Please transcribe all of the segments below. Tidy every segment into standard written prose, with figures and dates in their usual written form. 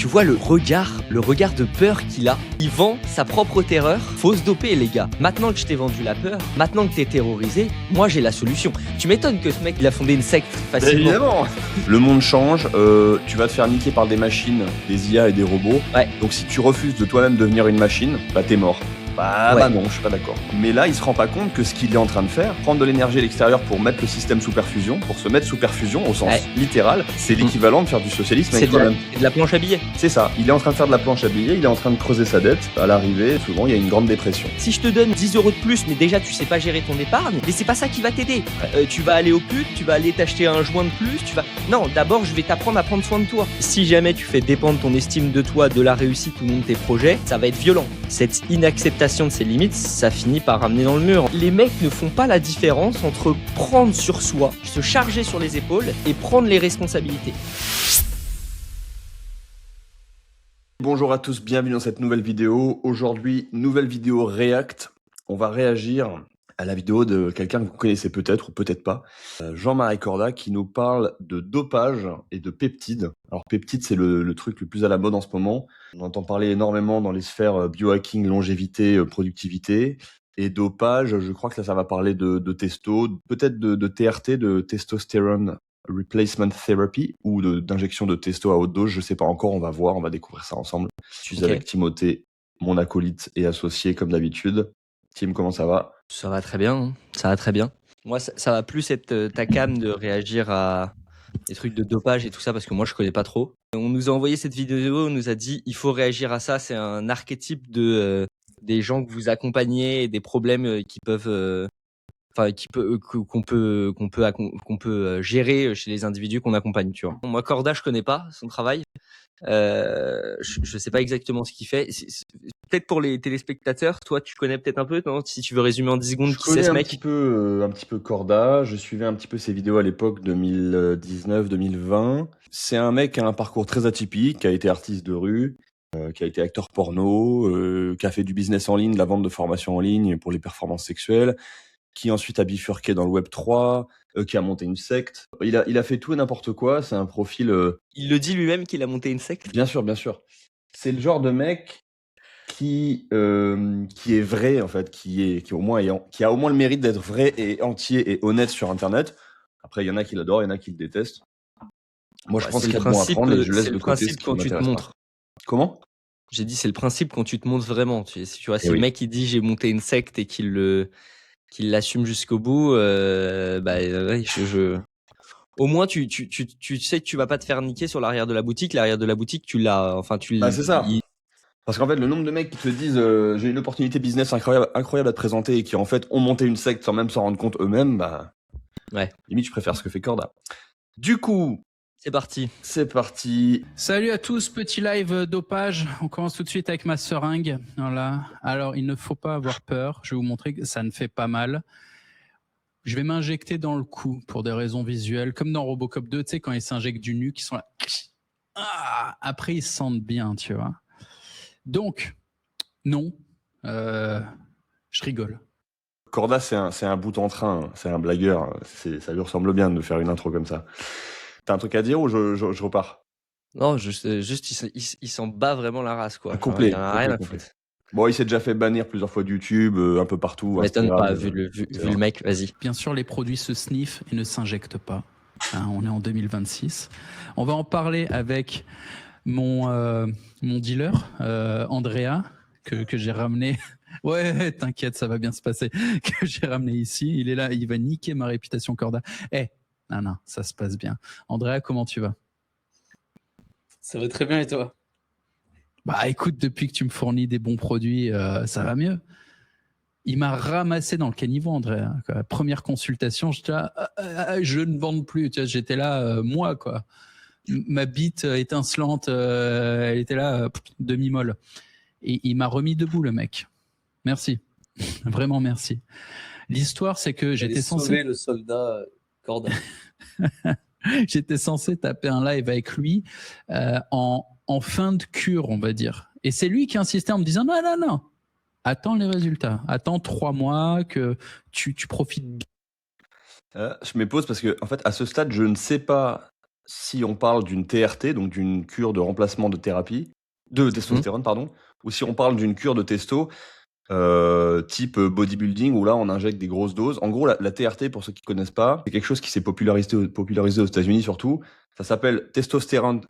tu vois le regard de peur qu'il a. Il vend sa propre terreur. Faut se doper, les gars. Maintenant que je t'ai vendu la peur, maintenant que t'es terrorisé, moi j'ai la solution. Tu m'étonnes que ce mec, il a fondé une secte facilement. Évidemment. Le monde change, tu vas te faire niquer par des machines, des IA et des robots. Ouais. Donc si tu refuses de toi-même devenir une machine, bah t'es mort. Bah non, je suis pas d'accord. Mais là, il se rend pas compte que ce qu'il est en train de faire, prendre de l'énergie à l'extérieur pour mettre le système sous perfusion, pour se mettre sous perfusion au sens littéral, c'est l'équivalent de faire du socialisme avec toi-même. C'est de la planche à billets. C'est ça, il est en train de faire de la planche à billets, il est en train de creuser sa dette. À l'arrivée, souvent, il y a une grande dépression. Si je te donne 10 € de plus, mais déjà tu sais pas gérer ton épargne, mais c'est pas ça qui va t'aider. Tu vas aller au pute, tu vas aller t'acheter un joint de plus, Non, d'abord je vais t'apprendre à prendre soin de toi. Si jamais tu fais dépendre ton estime de toi, de la réussite ou non de tes projets, ça va être violent. Cette inacceptation de ses limites, ça finit par ramener dans le mur. Les mecs ne font pas la différence entre prendre sur soi, se charger sur les épaules et prendre les responsabilités. Bonjour à tous, bienvenue dans cette nouvelle vidéo. Aujourd'hui, nouvelle vidéo React. On va réagir à la vidéo de quelqu'un que vous connaissez peut-être ou peut-être pas, Jean-Marie Corda, qui nous parle de dopage et de peptides. Alors peptides, c'est le truc le plus à la mode en ce moment. On entend parler énormément dans les sphères biohacking, longévité, productivité. Et dopage, je crois que là, ça va parler de testo, peut-être de TRT, de Testosterone Replacement Therapy, ou d'injection de testo à haute dose, je sais pas encore, on va voir, on va découvrir ça ensemble. Je suis avec Timothée, mon acolyte et associé comme d'habitude. Tim, comment ça va? Ça va très bien, hein. Ça va très bien. Moi, ça va plus être ta cam de réagir à des trucs de dopage et tout ça, parce que moi, je connais pas trop. On nous a envoyé cette vidéo, on nous a dit, il faut réagir à ça, c'est un archétype des gens que vous accompagnez et des problèmes qui peuvent... qu'on peut gérer chez les individus qu'on accompagne, tu vois. Moi, Corda, je connais pas son travail. Je sais pas exactement ce qu'il fait. Peut-être pour les téléspectateurs, toi, tu connais peut-être un peu, non? Si tu veux résumer en 10 secondes qui c'est ce mec. Je connais un petit peu Corda. Je suivais un petit peu ses vidéos à l'époque 2019-2020. C'est un mec qui a un parcours très atypique, qui a été artiste de rue, qui a été acteur porno, qui a fait du business en ligne, de la vente de formation en ligne pour les performances sexuelles, qui ensuite a bifurqué dans le Web 3, qui a monté une secte. Il a fait tout et n'importe quoi. C'est un profil... Il le dit lui-même qu'il a monté une secte. Bien sûr, bien sûr. C'est le genre de mec qui est vrai, en fait, qui a au moins le mérite d'être vrai et entier et honnête sur Internet. Après, il y en a qui l'adorent, il y en a qui le détestent. Moi, je pense qu'il y a bon à prendre et je laisse de côté ce qui quand tu te montres. Comment? J'ai dit, c'est le principe quand tu te montres vraiment. Tu vois, si oui. le mec il dit j'ai monté une secte et qu'il l'assume jusqu'au bout, au moins tu sais que tu vas pas te faire niquer sur l'arrière de la boutique. L'arrière de la boutique, tu l'as. Enfin, c'est ça. Parce qu'en fait, le nombre de mecs qui te disent j'ai une opportunité business incroyable à te présenter et qui en fait ont monté une secte sans même s'en rendre compte eux-mêmes, bah limite je préfère ce que fait Corda. Du coup, c'est parti. Salut à tous, petit live dopage. On commence tout de suite avec ma seringue. Voilà. Alors, il ne faut pas avoir peur. Je vais vous montrer que ça ne fait pas mal. Je vais m'injecter dans le cou pour des raisons visuelles, comme dans Robocop 2, tu sais, quand ils s'injectent du nuque, ils sont là. Ah, après, ils se sentent bien, tu vois. Donc, non, je rigole. Corda, c'est un bout en train, c'est un blagueur. Ça lui ressemble bien de faire une intro comme ça. T'as un truc à dire ou je repars? Non, juste il s'en bat vraiment la race, quoi. Complet. Il en a rien à foutre. Bon, il s'est déjà fait bannir plusieurs fois de YouTube, un peu partout. Ça m'étonne pas, vu le mec, vas-y. Bien sûr, les produits se sniffent et ne s'injectent pas. Hein, on est en 2026. On va en parler avec mon dealer, Andrea, que j'ai ramené. Ouais, t'inquiète, ça va bien se passer. Que j'ai ramené ici. Il est là, il va niquer ma réputation, Corda. Non, ça se passe bien. Andrea, comment tu vas? Ça va très bien et toi? Bah écoute, depuis que tu me fournis des bons produits, ça va mieux. Il m'a ramassé dans le caniveau, Andrea. Quoi. Première consultation, j'étais là, je ne vende plus. Tu vois, j'étais là, moi, quoi. Ma bite étincelante, elle était là, demi-molle. Et il m'a remis debout, le mec. Merci. Vraiment merci. L'histoire, c'est que j'étais censé... sauver le soldat Corda. J'étais censé taper un live avec lui en fin de cure, on va dire. Et c'est lui qui insistait en me disant non. Attends les résultats. Attends 3 mois que tu profites bien. Je me pose parce que, en fait, à ce stade, je ne sais pas si on parle d'une TRT, donc d'une cure de remplacement de testostérone, pardon, ou si on parle d'une cure de testo, type bodybuilding, où là on injecte des grosses doses. En gros, la TRT, pour ceux qui connaissent pas, c'est quelque chose qui s'est popularisé aux États-Unis surtout. Ça s'appelle Testosterone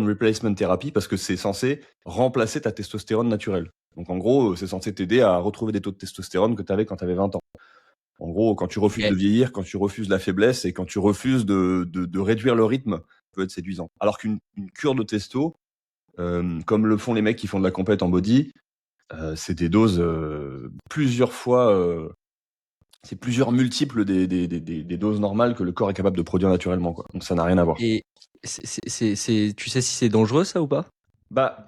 Replacement Therapy parce que c'est censé remplacer ta testostérone naturelle. Donc en gros, c'est censé t'aider à retrouver des taux de testostérone que tu avais quand tu avais 20 ans. En gros, quand tu refuses de vieillir, quand tu refuses la faiblesse et quand tu refuses de réduire le rythme, ça peut être séduisant. Alors qu'une cure de testo, comme le font les mecs qui font de la compète en body, c'est des doses plusieurs fois, c'est plusieurs multiples des doses normales que le corps est capable de produire naturellement, quoi. Donc ça n'a rien à voir. Et tu sais si c'est dangereux ça ou pas? Bah,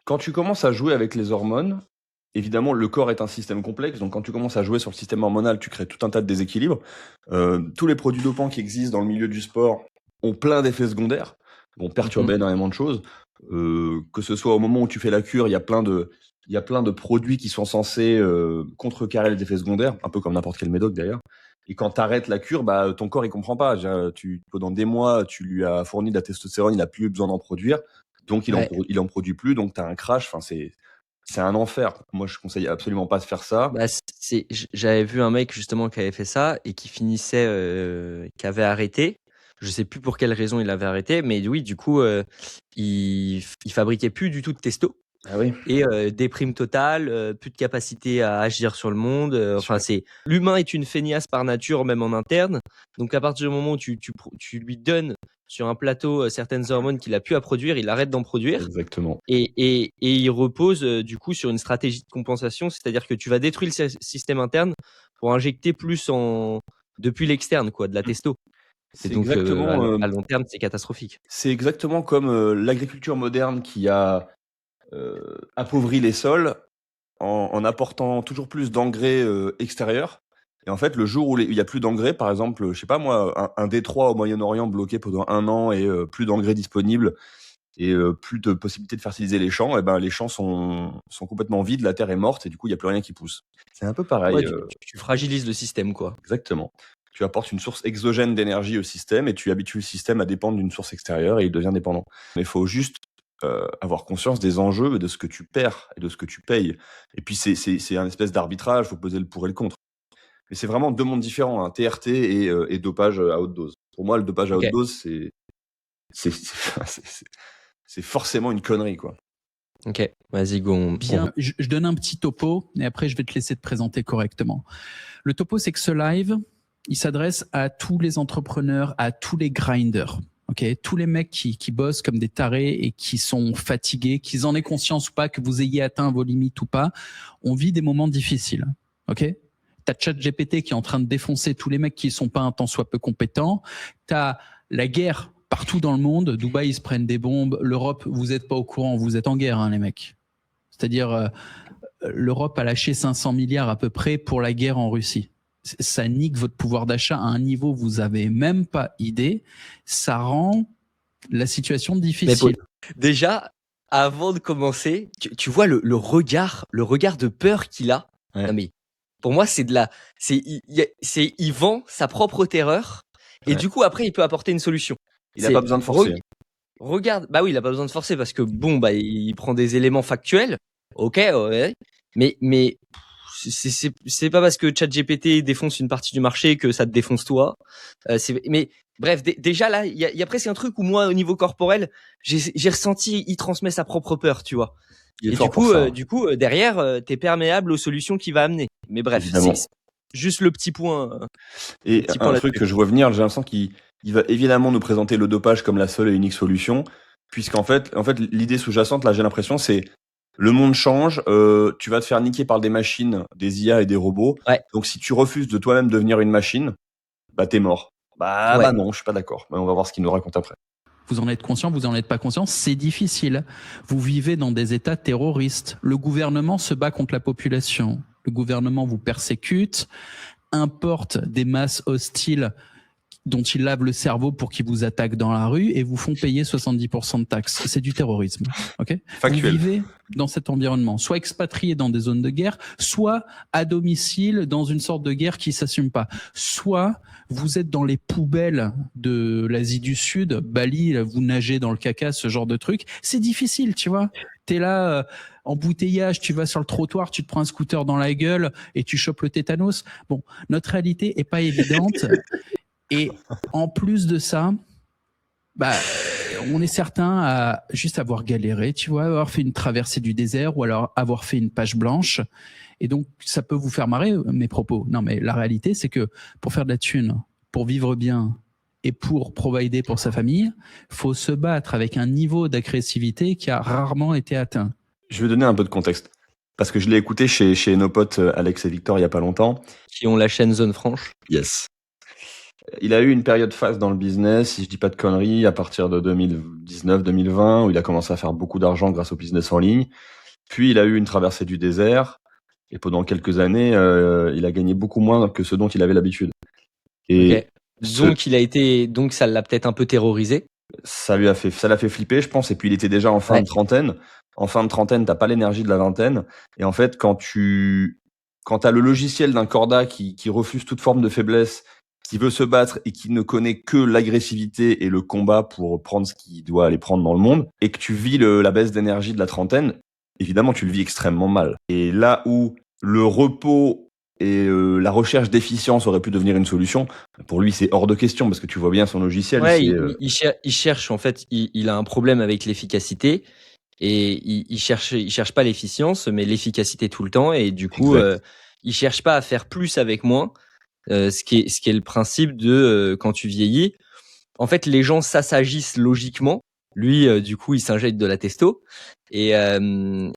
quand tu commences à jouer avec les hormones, évidemment, le corps est un système complexe, donc quand tu commences à jouer sur le système hormonal, tu crées tout un tas de déséquilibres. Tous les produits dopants qui existent dans le milieu du sport ont plein d'effets secondaires, vont perturber énormément de choses. Que ce soit au moment où tu fais la cure, il y a plein de produits qui sont censés contrecarrer les effets secondaires, un peu comme n'importe quel médoc d'ailleurs. Et quand tu arrêtes la cure, bah, ton corps il comprend pas. Pendant des mois, tu lui as fourni de la testostérone, il a plus eu besoin d'en produire, donc il en produit plus, donc tu as un crash. Enfin, c'est un enfer. Moi, je conseille absolument pas de faire ça. Bah, j'avais vu un mec justement qui avait fait ça et qui finissait, qui avait arrêté. Je sais plus pour quelle raison il avait arrêté, mais oui, du coup, il fabriquait plus du tout de testo. Ah oui. Et déprime totale, plus de capacité à agir sur le monde. Enfin, l'humain est une feignasse par nature, même en interne. Donc, à partir du moment où tu lui donnes sur un plateau certaines hormones qu'il a pu à produire, il arrête d'en produire. Exactement. Et il repose du coup sur une stratégie de compensation, c'est-à-dire que tu vas détruire le système interne pour injecter plus depuis l'externe, quoi, de la testo. C'est donc exactement, à long terme, c'est catastrophique. c'est exactement comme l'agriculture moderne qui a appauvri les sols en apportant toujours plus d'engrais extérieurs. Et en fait, le jour où il y a plus d'engrais, par exemple, je sais pas moi, un détroit au Moyen-Orient bloqué pendant 1 an et plus d'engrais disponibles et plus de possibilité de fertiliser les champs, et ben les champs sont complètement vides, la terre est morte et du coup il y a plus rien qui pousse. C'est un peu pareil. Ouais, tu fragilises le système, quoi. Exactement. Tu apportes une source exogène d'énergie au système et tu habitues le système à dépendre d'une source extérieure et il devient dépendant. Mais il faut juste avoir conscience des enjeux et de ce que tu perds et de ce que tu payes. Et puis c'est un espèce d'arbitrage, il faut peser le pour et le contre. Mais c'est vraiment 2 mondes différents, hein, TRT et dopage à haute dose. Pour moi, le dopage à haute dose, c'est forcément une connerie, quoi. Ok, vas-y, go. Bien, je donne un petit topo et après je vais te laisser te présenter correctement. Le topo, c'est que ce live, il s'adresse à tous les entrepreneurs, à tous les grinders. Okay, tous les mecs qui bossent comme des tarés et qui sont fatigués, qu'ils en aient conscience ou pas, que vous ayez atteint vos limites ou pas, on vit des moments difficiles. Ok, t'as ChatGPT qui est en train de défoncer tous les mecs qui sont pas un tant soit peu compétents. T'as la guerre partout dans le monde. Dubaï, ils se prennent des bombes. L'Europe, vous êtes pas au courant, vous êtes en guerre, hein, les mecs. C'est-à-dire, l'Europe a lâché 500 milliards à peu près pour la guerre en Russie. Ça nique votre pouvoir d'achat à un niveau que vous avez même pas idée. Ça rend la situation difficile. Déjà, avant de commencer, tu vois le regard de peur qu'il a. Ouais. Non mais pour moi, il vend sa propre terreur et du coup après il peut apporter une solution. Il a pas besoin de forcer. Regarde, bah oui, il a pas besoin de forcer parce que bon, bah il prend des éléments factuels. Ok, ouais. Mais c'est pas parce que ChatGPT défonce une partie du marché que ça te défonce toi. Mais bref, déjà là, il y a presque un truc où moi, au niveau corporel, j'ai ressenti, il transmet sa propre peur, tu vois. Il est Et fort pour ça. du coup, derrière, t'es perméable aux solutions qu'il va amener. Mais bref, c'est juste le petit point. Et un truc que je vois venir, j'ai l'impression qu'il va évidemment nous présenter le dopage comme la seule et unique solution, puisqu'en fait, l'idée sous-jacente, là, j'ai l'impression, c'est le monde change, tu vas te faire niquer par des machines, des IA et des robots. Ouais. Donc si tu refuses de toi-même devenir une machine, bah t'es mort. Bah non, je suis pas d'accord. On va voir ce qu'il nous raconte après. Vous en êtes conscient, vous en êtes pas conscient, c'est difficile. Vous vivez dans des États terroristes. Le gouvernement se bat contre la population. Le gouvernement vous persécute, importe des masses hostiles dont ils lavent le cerveau pour qu'ils vous attaquent dans la rue et vous font payer 70% de taxes. C'est du terrorisme. Okay, Factuel. vous vivez dans cet environnement, soit expatrié dans des zones de guerre, soit à domicile dans une sorte de guerre qui s'assume pas. Soit vous êtes dans les poubelles de l'Asie du Sud, Bali, vous nagez dans le caca, ce genre de truc. C'est difficile, tu vois. T'es là, embouteillage, tu vas sur le trottoir, tu te prends un scooter dans la gueule et tu chopes le tétanos. Bon, notre réalité est pas évidente. Et en plus de ça, bah, on est certain à juste avoir galéré, tu vois, avoir fait une traversée du désert ou alors avoir fait une page blanche. Et donc, ça peut vous faire marrer, mes propos. Non, mais la réalité, c'est que pour faire de la thune, pour vivre bien et pour provider pour sa famille, faut se battre avec un niveau d'agressivité qui a rarement été atteint. Je vais donner un peu de contexte. Parce que je l'ai écouté chez nos potes Alex et Victor il y a pas longtemps. Qui ont la chaîne Zone Franche. Yes. Il a eu une période phase dans le business, si je dis pas de conneries, à partir de 2019-2020, où il a commencé à faire beaucoup d'argent grâce au business en ligne. Puis il a eu une traversée du désert, et pendant quelques années, il a gagné beaucoup moins que ce dont il avait l'habitude. Et Donc ça l'a peut-être un peu terrorisé. ça l'a fait flipper, je pense. Et puis il était déjà en fin de trentaine. En fin de trentaine, t'as pas l'énergie de la vingtaine. Et en fait, quand t'as le logiciel d'un corda qui refuse toute forme de faiblesse, qui veut se battre et qui ne connaît que l'agressivité et le combat pour prendre ce qu'il doit aller prendre dans le monde, et que tu vis la baisse d'énergie de la trentaine, évidemment, tu le vis extrêmement mal. Et là où le repos et la recherche d'efficience aurait pu devenir une solution, pour lui, c'est hors de question, parce que tu vois bien son logiciel. Ouais, il cherche, en fait, il a un problème avec l'efficacité, et il cherche pas l'efficience, mais l'efficacité tout le temps, et du coup, il cherche pas à faire plus avec moins. Ce qui est le principe de quand tu vieillis. En fait, les gens s'assagissent logiquement. Lui, du coup, il s'injecte de la testo. Et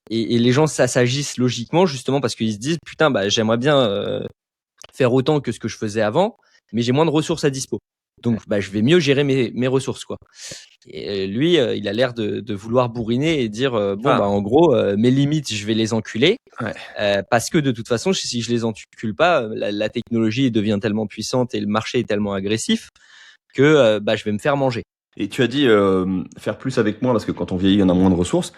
les gens s'assagissent logiquement justement parce qu'ils se disent putain, bah j'aimerais bien faire autant que ce que je faisais avant, mais j'ai moins de ressources à dispo. Donc, bah je vais mieux gérer mes ressources, quoi. Et lui, il a l'air de vouloir bourriner et dire bah en gros, mes limites, je vais les enculer. Ouais. Parce que de toute façon, si je les encule pas, la technologie devient tellement puissante et le marché est tellement agressif que bah je vais me faire manger. Et tu as dit faire plus avec moins parce que quand on vieillit, on a moins de ressources.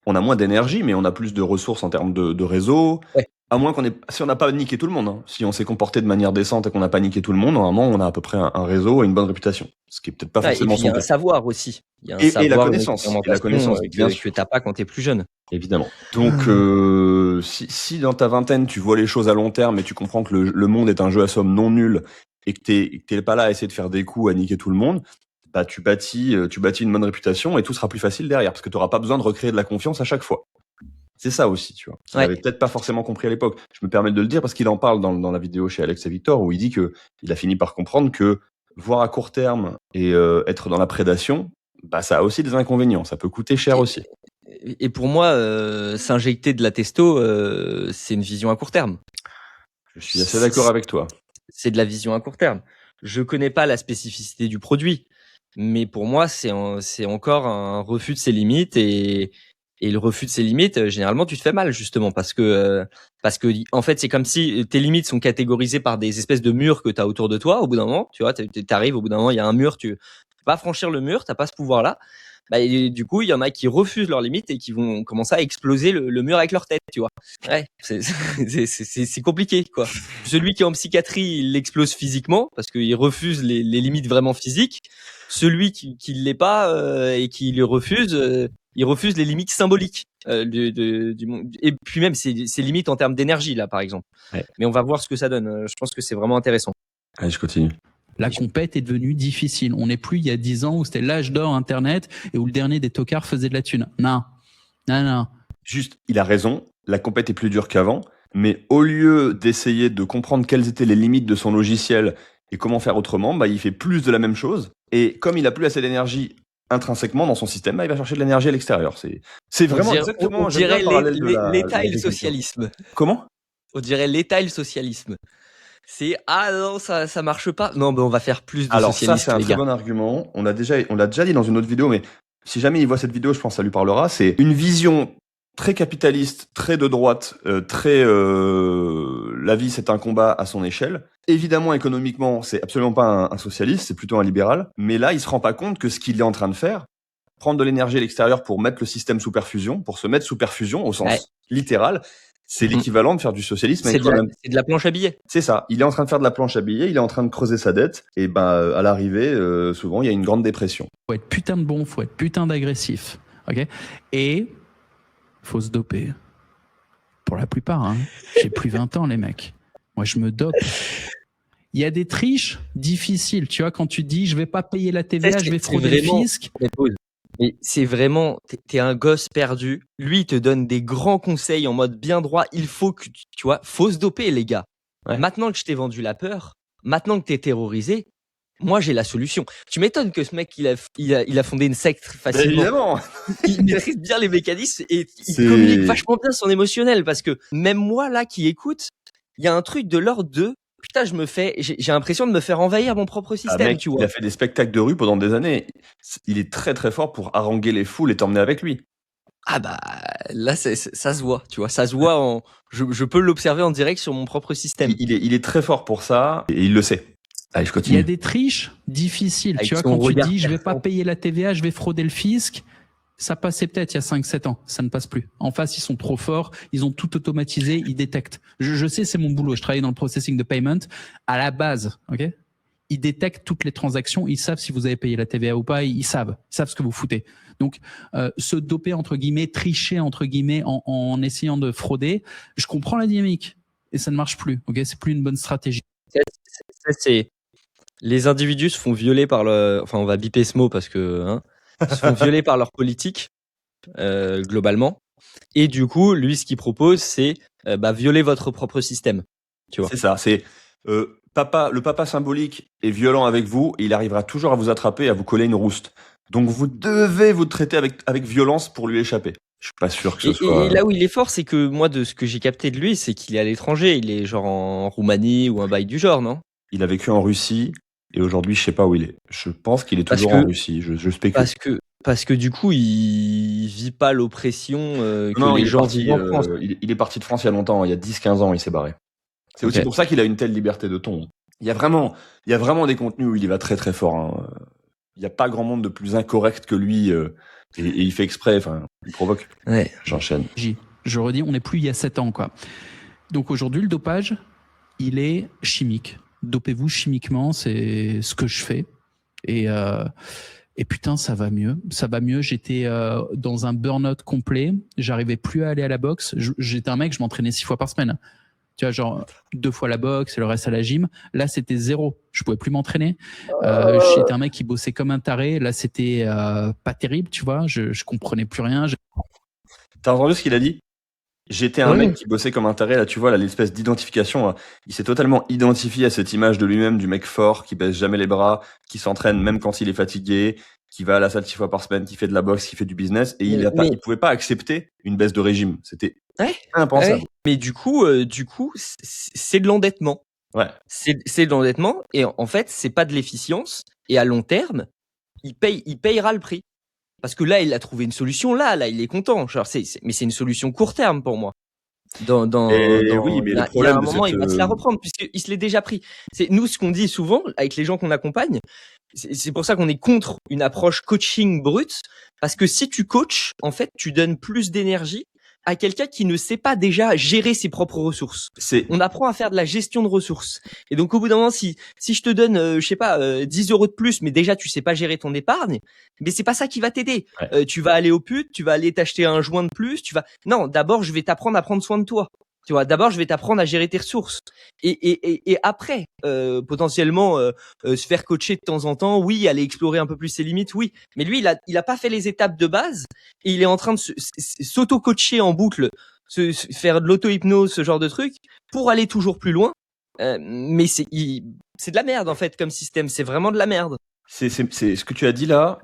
On a moins d'énergie, mais on a plus de ressources en termes de réseau. Ouais. À moins si on n'a pas niqué tout le monde, hein. Si on s'est comporté de manière décente et qu'on n'a pas niqué tout le monde, normalement, on a à peu près un réseau et une bonne réputation. Ce qui est peut-être pas forcément son cas. Il y a un savoir aussi. Il y a un savoir et la connaissance. Et la connaissance, bien sûr. Que t'as pas quand t'es plus jeune. Évidemment. Donc, si dans ta vingtaine, tu vois les choses à long terme et tu comprends que le monde est un jeu à somme non nul et que t'es pas là à essayer de faire des coups, à niquer tout le monde, bah, tu bâtis une bonne réputation et tout sera plus facile derrière parce que tu n'auras pas besoin de recréer de la confiance à chaque fois. C'est ça aussi, tu vois. Il avait peut-être pas forcément compris à l'époque. Je me permets de le dire parce qu'il en parle dans la vidéo chez Alex et Victor où il dit que il a fini par comprendre que voir à court terme et être dans la prédation, bah, ça a aussi des inconvénients. Ça peut coûter cher aussi. Et pour moi, s'injecter de la testo, c'est une vision à court terme. Je suis assez d'accord avec toi. C'est de la vision à court terme. Je connais pas la spécificité du produit. Mais pour moi, c'est encore un refus de ses limites et le refus de ses limites, généralement, tu te fais mal justement parce que en fait, c'est comme si tes limites sont catégorisées par des espèces de murs que tu as autour de toi. Au bout d'un moment, tu vois, t'arrives au bout d'un moment, il y a un mur, tu peux pas franchir le mur, t'as pas ce pouvoir-là. Bah, et du coup, il y en a qui refusent leurs limites et qui vont commencer à exploser le mur avec leur tête, tu vois. Ouais, c'est compliqué, quoi. Celui qui est en psychiatrie, il l'explose physiquement parce qu'il refuse les limites vraiment physiques. Celui qui l'est pas et qui le refuse, il refuse les limites symboliques du monde. Et puis même ses limites en termes d'énergie, là, par exemple. Ouais. Mais on va voir ce que ça donne. Je pense que c'est vraiment intéressant. Allez, je continue. La compète est devenue difficile. On n'est plus il y a 10 ans où c'était l'âge d'or Internet et où le dernier des tocards faisait de la thune. Non. Juste, il a raison. La compète est plus dure qu'avant. Mais au lieu d'essayer de comprendre quelles étaient les limites de son logiciel et comment faire autrement, bah, il fait plus de la même chose. Et comme il a plus assez d'énergie intrinsèquement dans son système, bah, il va chercher de l'énergie à l'extérieur. C'est vraiment exactement... On dirait l'État et le socialisme. Comment ? On dirait l'État et le socialisme. C'est non, ça marche pas. Non, mais on va faire plus de socialisme. Alors ça, c'est un très bon argument. On l'a déjà dit dans une autre vidéo, mais si jamais il voit cette vidéo, je pense que ça lui parlera. C'est une vision très capitaliste, très de droite, très la vie c'est un combat à son échelle. Évidemment, économiquement, c'est absolument pas un socialiste, c'est plutôt un libéral. Mais là, il se rend pas compte que ce qu'il est en train de faire, prendre de l'énergie à l'extérieur pour mettre le système sous perfusion, pour se mettre sous perfusion au sens littéral, c'est l'équivalent de faire du socialisme. C'est de la planche à billets. C'est ça. Il est en train de faire de la planche à billets, il est en train de creuser sa dette. Et à l'arrivée, souvent, il y a une grande dépression. Faut être putain de bon, faut être putain d'agressif. Ok. Et faut se doper. Pour la plupart, hein. J'ai plus 20 ans, les mecs. Moi, je me dope. Il y a des triches difficiles. Tu vois, quand tu dis, je vais pas payer la TVA, je vais frauder le fisc. Mais c'est vraiment, t'es un gosse perdu. Lui, il te donne des grands conseils en mode bien droit. Il faut que, tu vois, faut se doper, les gars. Ouais. Maintenant que je t'ai vendu la peur, maintenant que t'es terrorisé, moi, j'ai la solution. Tu m'étonnes que ce mec, il a fondé une secte facilement. Évidemment. Il maîtrise bien les mécanismes et il communique vachement bien son émotionnel parce que même moi, là, qui écoute, il y a un truc de l'ordre de, putain, j'ai l'impression de me faire envahir mon propre système, mec, tu vois. Il a fait des spectacles de rue pendant des années. Il est très très fort pour haranguer les foules et t'emmener avec lui. Ah bah là, ça se voit, tu vois. Ça se voit je peux l'observer en direct sur mon propre système. Il est très fort pour ça et il le sait. Allez, je continue. Il y a des triches difficiles. Avec tu vois, quand tu dis, je vais pas payer la TVA, je vais frauder le fisc. Ça passait peut-être il y a 5-7 ans, ça ne passe plus. En face, ils sont trop forts, ils ont tout automatisé, ils détectent. Je sais, c'est mon boulot, je travaille dans le processing de payment. À la base, ok, ils détectent toutes les transactions, ils savent si vous avez payé la TVA ou pas, ils savent ce que vous foutez. Donc, se doper, entre guillemets, tricher, entre guillemets, en essayant de frauder, je comprends la dynamique et ça ne marche plus, ok, c'est plus une bonne stratégie. C'est les individus se font violer par enfin, on va biper ce mot parce que, hein, se font violer par leur politique, globalement. Et du coup, lui, ce qu'il propose, c'est violer votre propre système. Tu vois. C'est ça. C'est le papa symbolique est violent avec vous et il arrivera toujours à vous attraper, à vous coller une rouste. Donc vous devez vous traiter avec violence pour lui échapper. Je suis pas sûr que ce soit. Et là où il est fort, c'est que moi, de ce que j'ai capté de lui, c'est qu'il est à l'étranger. Il est genre en Roumanie ou un bail du genre, non? Il a vécu en Russie. Et aujourd'hui, je sais pas où il est. Je pense qu'il est toujours en Russie. Je spécule. Parce que du coup, il vit pas l'oppression que non, les gens vivent en France. Il est parti de France il y a longtemps. Il y a 10-15 ans, il s'est barré. C'est aussi pour ça qu'il a une telle liberté de ton. Il y a vraiment des contenus où il y va très très fort. Hein. Il n'y a pas grand monde de plus incorrect que lui. Et il fait exprès. Enfin, il provoque. Ouais. J'enchaîne. Je redis, on n'est plus il y a 7 ans, quoi. Donc aujourd'hui, le dopage, il est chimique. Dopez-vous chimiquement, c'est ce que je fais. Et putain, ça va mieux. Ça va mieux. J'étais dans un burn-out complet. J'arrivais plus à aller à la boxe. J'étais un mec, je m'entraînais 6 fois par semaine. Tu vois, genre 2 fois la boxe et le reste à la gym. Là, c'était 0. Je pouvais plus m'entraîner. J'étais un mec qui bossait comme un taré. Là, c'était pas terrible, tu vois. Je comprenais plus rien. T'as entendu ce qu'il a dit ? J'étais un mec qui bossait comme un taré, là tu vois, là, l'espèce d'identification, hein. Il s'est totalement identifié à cette image de lui-même, du mec fort, qui baisse jamais les bras, qui s'entraîne même quand il est fatigué, qui va à la salle 6 fois par semaine, qui fait de la boxe, qui fait du business, et il pouvait pas accepter une baisse de régime. C'était impensable. Ouais. Mais du coup, c'est de l'endettement. Ouais. C'est de l'endettement, et en fait, c'est pas de l'efficience, et à long terme, il payera le prix. Parce que là, il a trouvé une solution. Là, il est content. Genre, mais c'est une solution court terme pour moi. Oui, mais le problème, il y a un moment, il va se la reprendre puisqu'il se l'est déjà pris. C'est nous ce qu'on dit souvent avec les gens qu'on accompagne. C'est pour ça qu'on est contre une approche coaching brute, parce que si tu coaches, en fait, tu donnes plus d'énergie à quelqu'un qui ne sait pas déjà gérer ses propres ressources. On apprend à faire de la gestion de ressources. Et donc, au bout d'un moment, si je te donne, 10 euros de plus, mais déjà, tu sais pas gérer ton épargne, mais c'est pas ça qui va t'aider. Ouais. Tu vas aller au pute, tu vas aller t'acheter un joint de plus, non, d'abord, je vais t'apprendre à prendre soin de toi. Tu vois, d'abord, je vais t'apprendre à gérer tes ressources. Et après, potentiellement, se faire coacher de temps en temps, oui, aller explorer un peu plus ses limites, oui. Mais lui, il a pas fait les étapes de base et il est en train de s'auto-coacher en boucle, faire de l'auto-hypnose, ce genre de truc, pour aller toujours plus loin. Mais c'est de la merde, en fait, comme système. C'est vraiment de la merde. C'est ce que tu as dit là,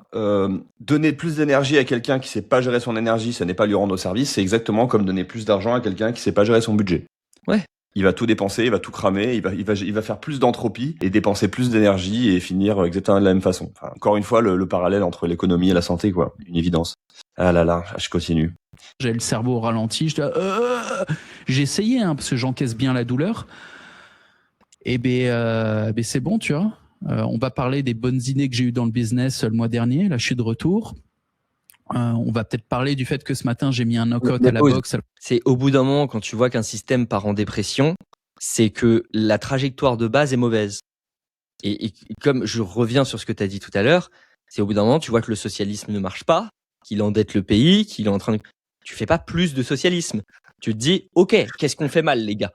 donner plus d'énergie à quelqu'un qui sait pas gérer son énergie, ça n'est pas lui rendre service, c'est exactement comme donner plus d'argent à quelqu'un qui sait pas gérer son budget. Ouais. il va tout dépenser, il va tout cramer, il va faire plus d'entropie et dépenser plus d'énergie et finir exactement de la même façon. Enfin, encore une fois, le parallèle entre l'économie et la santé, quoi. Une évidence. Ah là là, je continue. J'ai le cerveau au ralenti. J'ai essayé, hein, parce que j'encaisse bien la douleur. Et ben c'est bon, tu vois. On va parler des bonnes idées que j'ai eues dans le business le mois dernier. Là, je suis de retour. On va peut-être parler du fait que ce matin, j'ai mis un knockout à la boxe. C'est au bout d'un moment, quand tu vois qu'un système part en dépression, c'est que la trajectoire de base est mauvaise. Et comme je reviens sur ce que tu as dit tout à l'heure, c'est au bout d'un moment, tu vois que le socialisme ne marche pas, qu'il endette le pays, qu'il est en train de... Tu fais pas plus de socialisme. Tu te dis, ok, qu'est-ce qu'on fait mal, les gars?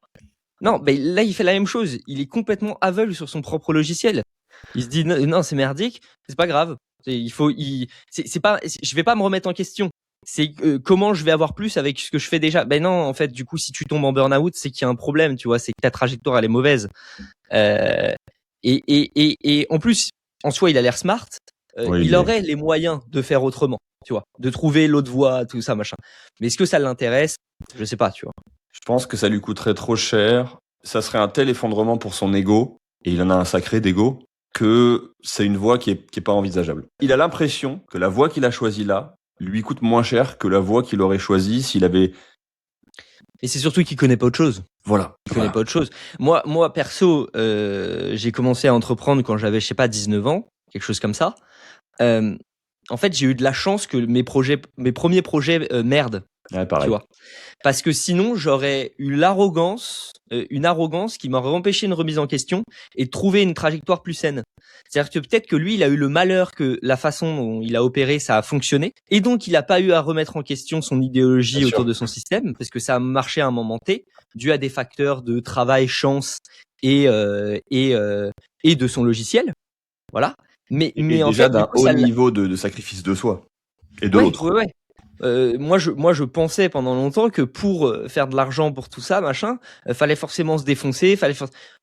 Non, mais là, il fait la même chose. Il est complètement aveugle sur son propre logiciel. Il se dit, non, c'est merdique, c'est pas grave. C'est pas, je vais pas me remettre en question. C'est comment je vais avoir plus avec ce que je fais déjà. Ben non, en fait, du coup, si tu tombes en burn-out, c'est qu'il y a un problème, tu vois, c'est que ta trajectoire, elle est mauvaise. Et en plus, en soi, il a l'air smart. Oui, il aurait les moyens de faire autrement, tu vois, de trouver l'autre voie, tout ça, machin. Mais est-ce que ça l'intéresse? Je sais pas, tu vois. Je pense que ça lui coûterait trop cher. Ça serait un tel effondrement pour son ego, et il en a un sacré d'ego, que c'est une voie qui est pas envisageable. Il a l'impression que la voie qu'il a choisie là lui coûte moins cher que la voie qu'il aurait choisie s'il avait... Et c'est surtout qu'il connaît pas autre chose. Voilà. Il connaît pas autre chose. Moi perso, j'ai commencé à entreprendre quand j'avais, je sais pas, 19 ans, quelque chose comme ça. En fait, j'ai eu de la chance que mes premiers projets merdent. Ouais, pareil. Tu vois. Parce que sinon, j'aurais eu une arrogance qui m'aurait empêché une remise en question et de trouver une trajectoire plus saine. C'est-à-dire que peut-être que lui, il a eu le malheur que la façon dont il a opéré, ça a fonctionné. Et donc, il n'a pas eu à remettre en question son idéologie Bien autour sûr. de son système, parce que ça a marché à un moment T, dû à des facteurs de travail, chance et de son logiciel. Voilà. Mais en déjà fait, d'un du coup, haut ça niveau de sacrifice de soi et de Ouais, l'autre. ouais, ouais. Moi, je pensais pendant longtemps que pour faire de l'argent pour tout ça, machin, fallait forcément se défoncer,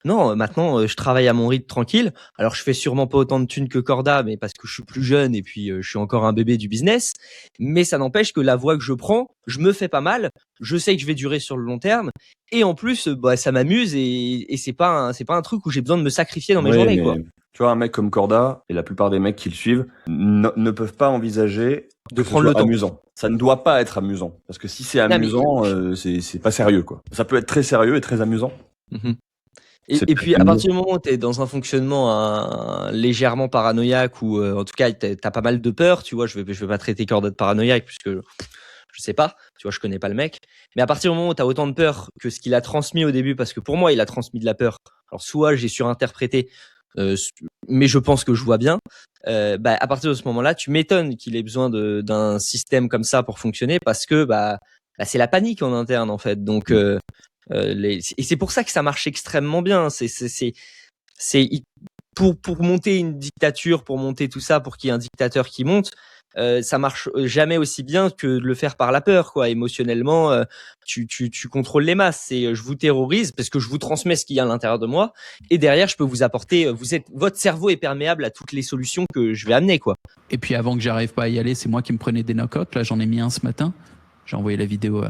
Non, maintenant, je travaille à mon rythme tranquille. Alors, je fais sûrement pas autant de thunes que Corda, mais parce que je suis plus jeune et puis je suis encore un bébé du business. Mais ça n'empêche que la voie que je prends, je me fais pas mal. Je sais que je vais durer sur le long terme. Et en plus, bah, ça m'amuse et c'est pas un truc où j'ai besoin de me sacrifier dans mes Oui, journées, mais quoi. tu vois, un mec comme Corda et la plupart des mecs qui le suivent ne peuvent pas envisager De que ce prendre le soit temps. amusant. Ça ne doit pas être amusant. Parce que si c'est Non, mais- amusant, c'est pas sérieux, quoi. Ça peut être très sérieux et très amusant. Mhm. C'est Et puis, peut-être à mieux. partir du moment où tu es dans un fonctionnement légèrement paranoïaque ou en tout cas, tu as pas mal de peur, tu vois, je vais pas traiter Corda de paranoïaque puisque je sais pas, tu vois, je connais pas le mec. Mais à partir du moment où tu as autant de peur que ce qu'il a transmis au début, parce que pour moi, il a transmis de la peur. Alors, soit j'ai surinterprété, mais je pense que je vois bien. Bah, à partir de ce moment-là, tu m'étonnes qu'il ait besoin d'un système comme ça pour fonctionner parce que bah c'est la panique en interne en fait. Donc, et c'est pour ça que ça marche extrêmement bien. Pour monter une dictature, pour monter tout ça, pour qu'il y ait un dictateur qui monte, ça marche jamais aussi bien que de le faire par la peur, quoi. Émotionnellement, tu contrôles les masses. C'est je vous terrorise parce que je vous transmets ce qu'il y a à l'intérieur de moi, et derrière je peux vous apporter. Votre cerveau est perméable à toutes les solutions que je vais amener, quoi. Et puis avant que j'arrive pas à y aller, c'est moi qui me prenais des knockouts. Là, j'en ai mis un ce matin. J'ai envoyé la vidéo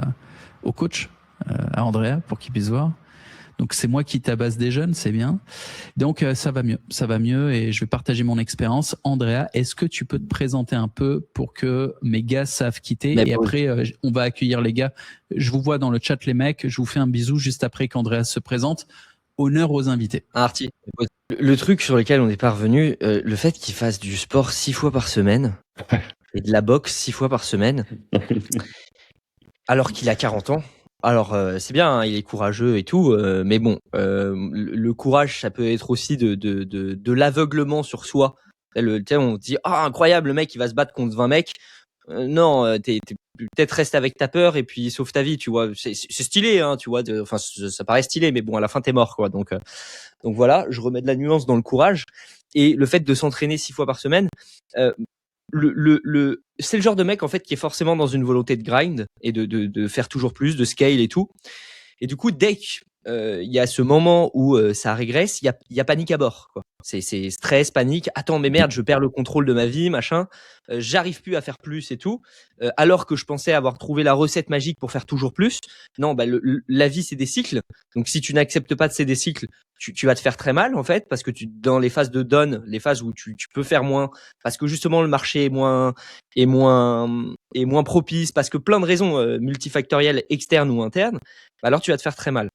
au coach, à Andrea, pour qu'il puisse voir. Donc c'est moi qui tabasse des jeunes, c'est bien. Donc ça va mieux et je vais partager mon expérience. Andrea, est-ce que tu peux te présenter un peu pour que mes gars savent quitter? Mais et bon. après on va accueillir les gars. Je vous vois dans le chat les mecs, je vous fais un bisou juste après qu'Andrea se présente. Honneur aux invités. Artie, le truc sur lequel on n'est pas revenu, le fait qu'il fasse du sport 6 fois par semaine et de la boxe 6 fois par semaine, alors qu'il a 40 ans. Alors c'est bien, hein, il est courageux et tout, mais bon, le courage, ça peut être aussi de l'aveuglement sur soi. Tu sais, on dit ah incroyable, le mec il va se battre contre 20 mecs. Non, t'es peut-être reste avec ta peur et puis sauve ta vie, tu vois. C'est stylé, hein, tu vois. Enfin, ça paraît stylé, mais bon, à la fin t'es mort, quoi. Donc voilà, je remets de la nuance dans le courage et le fait de s'entraîner 6 fois par semaine. C'est le genre de mec en fait qui est forcément dans une volonté de grind et de faire toujours plus, de scale et tout. Et du coup, dès qu'il y a ce moment où ça régresse, il y a panique à bord, quoi. C'est stress, panique. Attends, mais merde, je perds le contrôle de ma vie, machin. J'arrive plus à faire plus et tout. Alors que je pensais avoir trouvé la recette magique pour faire toujours plus. Non, bah la vie c'est des cycles. Donc si tu n'acceptes pas de ces des cycles, tu vas te faire très mal en fait, parce que dans les phases de down, les phases où tu peux faire moins, parce que justement le marché est moins propice, parce que plein de raisons multifactorielles externes ou internes, bah alors tu vas te faire très mal.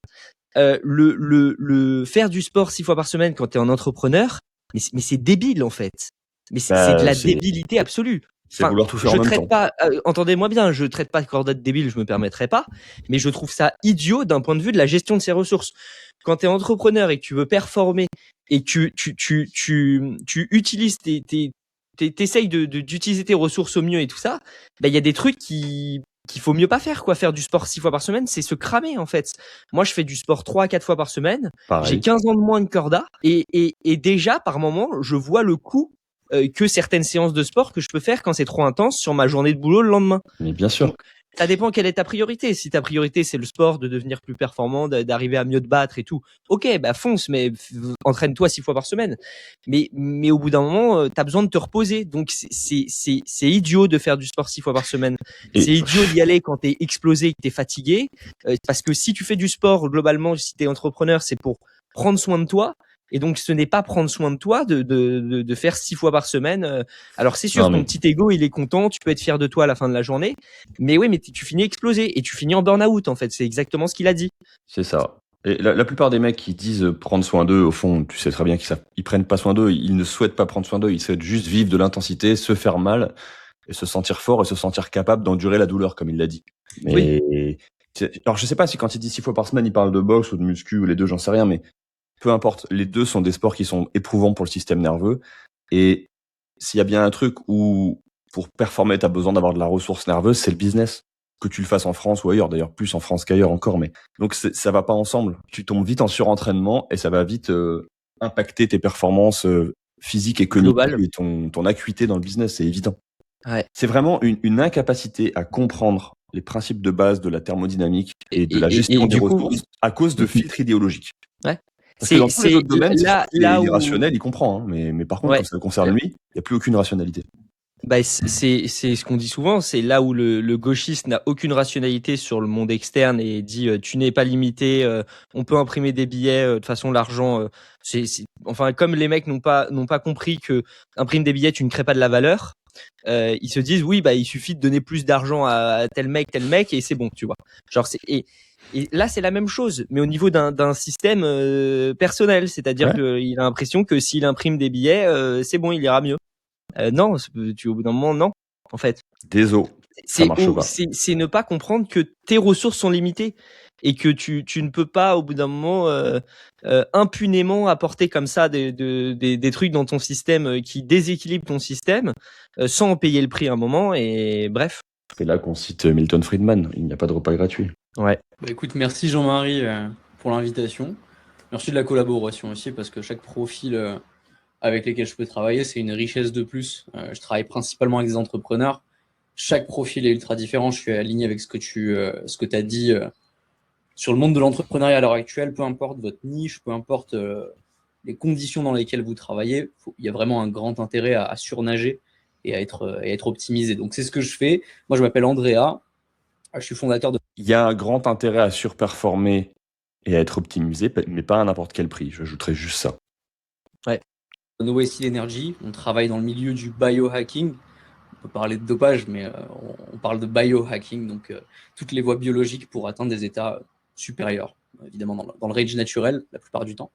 Le faire du sport 6 fois par semaine quand tu es un entrepreneur, mais c'est débile en fait. Mais c'est de la débilité absolue. C'est vouloir tout faire je en même traite temps. pas, entendez-moi bien, je traite pas Corda de débile, je me permettrai pas, mais je trouve ça idiot d'un point de vue de la gestion de ses ressources. Quand tu es entrepreneur et que tu veux performer et que tu utilises t'essayes d'utiliser tes ressources au mieux et tout ça, bah il y a des trucs qu'il faut mieux pas faire, quoi. Faire du sport 6 fois par semaine, c'est se cramer en fait. Moi je fais du sport 3 à 4 fois par semaine. Pareil. J'ai 15 ans de moins que Corda et déjà par moment je vois le coût que certaines séances de sport que je peux faire quand c'est trop intense sur ma journée de boulot le lendemain. Mais bien sûr. Donc, ça dépend quelle est ta priorité. Si ta priorité c'est le sport, de devenir plus performant, d'arriver à mieux te battre et tout, ok, bah fonce, mais entraîne-toi 6 fois par semaine. Mais au bout d'un moment, t'as besoin de te reposer. Donc c'est idiot de faire du sport 6 fois par semaine. C'est idiot d'y aller quand t'es explosé, que t'es fatigué, parce que si tu fais du sport globalement, si t'es entrepreneur, c'est pour prendre soin de toi. Et donc, ce n'est pas prendre soin de toi de faire 6 fois par semaine. Alors, c'est sûr, ton petit ego, il est content. Tu peux être fier de toi à la fin de la journée. Mais oui, mais tu finis explosé et tu finis en burn-out, en fait. C'est exactement ce qu'il a dit. C'est ça. Et la plupart des mecs qui disent prendre soin d'eux, au fond, tu sais très bien qu'ils prennent pas soin d'eux. Ils ne souhaitent pas prendre soin d'eux. Ils souhaitent juste vivre de l'intensité, se faire mal et se sentir fort et se sentir capable d'endurer la douleur, comme il l'a dit. Mais alors, je sais pas si quand il dit 6 fois par semaine, il parle de boxe ou de muscu ou les deux, j'en sais rien, mais peu importe, les deux sont des sports qui sont éprouvants pour le système nerveux. Et s'il y a bien un truc où, pour performer, tu as besoin d'avoir de la ressource nerveuse, c'est le business. Que tu le fasses en France ou ailleurs, d'ailleurs plus en France qu'ailleurs encore. Mais donc ça va pas ensemble. Tu tombes vite en surentraînement et ça va vite impacter tes performances physiques et cognitives et ton acuité dans le business, c'est évident. Ouais. C'est vraiment une incapacité à comprendre les principes de base de la thermodynamique et de la gestion des ressources à cause de filtres idéologiques. Ouais. Parce que dans tous les autres domaines, il est rationnel, il comprend. Hein, mais par contre, quand ça concerne lui, il n'y a plus aucune rationalité. Bah, c'est ce qu'on dit souvent, c'est là où le gauchiste n'a aucune rationalité sur le monde externe et dit tu n'es pas limité, on peut imprimer des billets, de toute façon l'argent, enfin comme les mecs n'ont pas compris que imprime des billets, tu ne crées pas de la valeur. Ils se disent oui, bah il suffit de donner plus d'argent à tel mec et c'est bon, tu vois. Genre et là, c'est la même chose, mais au niveau d'un système personnel, c'est-à-dire qu'il a l'impression que s'il imprime des billets, c'est bon, il ira mieux. Non, au bout d'un moment, non, en fait. Désolé, ça marche pas. C'est ne pas comprendre que tes ressources sont limitées et que tu ne peux pas, au bout d'un moment, impunément apporter comme ça des trucs dans ton système qui déséquilibrent ton système sans en payer le prix à un moment, et bref. C'est là qu'on cite Milton Friedman, il n'y a pas de repas gratuit. Ouais. Bah écoute, merci Jean-Marie pour l'invitation. Merci de la collaboration aussi, parce que chaque profil avec lesquels je peux travailler, c'est une richesse de plus. Je travaille principalement avec des entrepreneurs. Chaque profil est ultra différent. Je suis aligné avec ce que tu as dit sur le monde de l'entrepreneuriat à l'heure actuelle. Peu importe votre niche, peu importe les conditions dans lesquelles vous travaillez, il y a vraiment un grand intérêt à surnager et à être optimisé. Donc c'est ce que je fais. Moi, je m'appelle Andrea. Je suis fondateur de... Il y a un grand intérêt à surperformer et à être optimisé, mais pas à n'importe quel prix. J'ajouterais juste ça. Ouais. No Wasted Energy, on travaille dans le milieu du biohacking. On peut parler de dopage, mais on parle de biohacking, donc toutes les voies biologiques pour atteindre des états supérieurs, évidemment dans le range naturel la plupart du temps.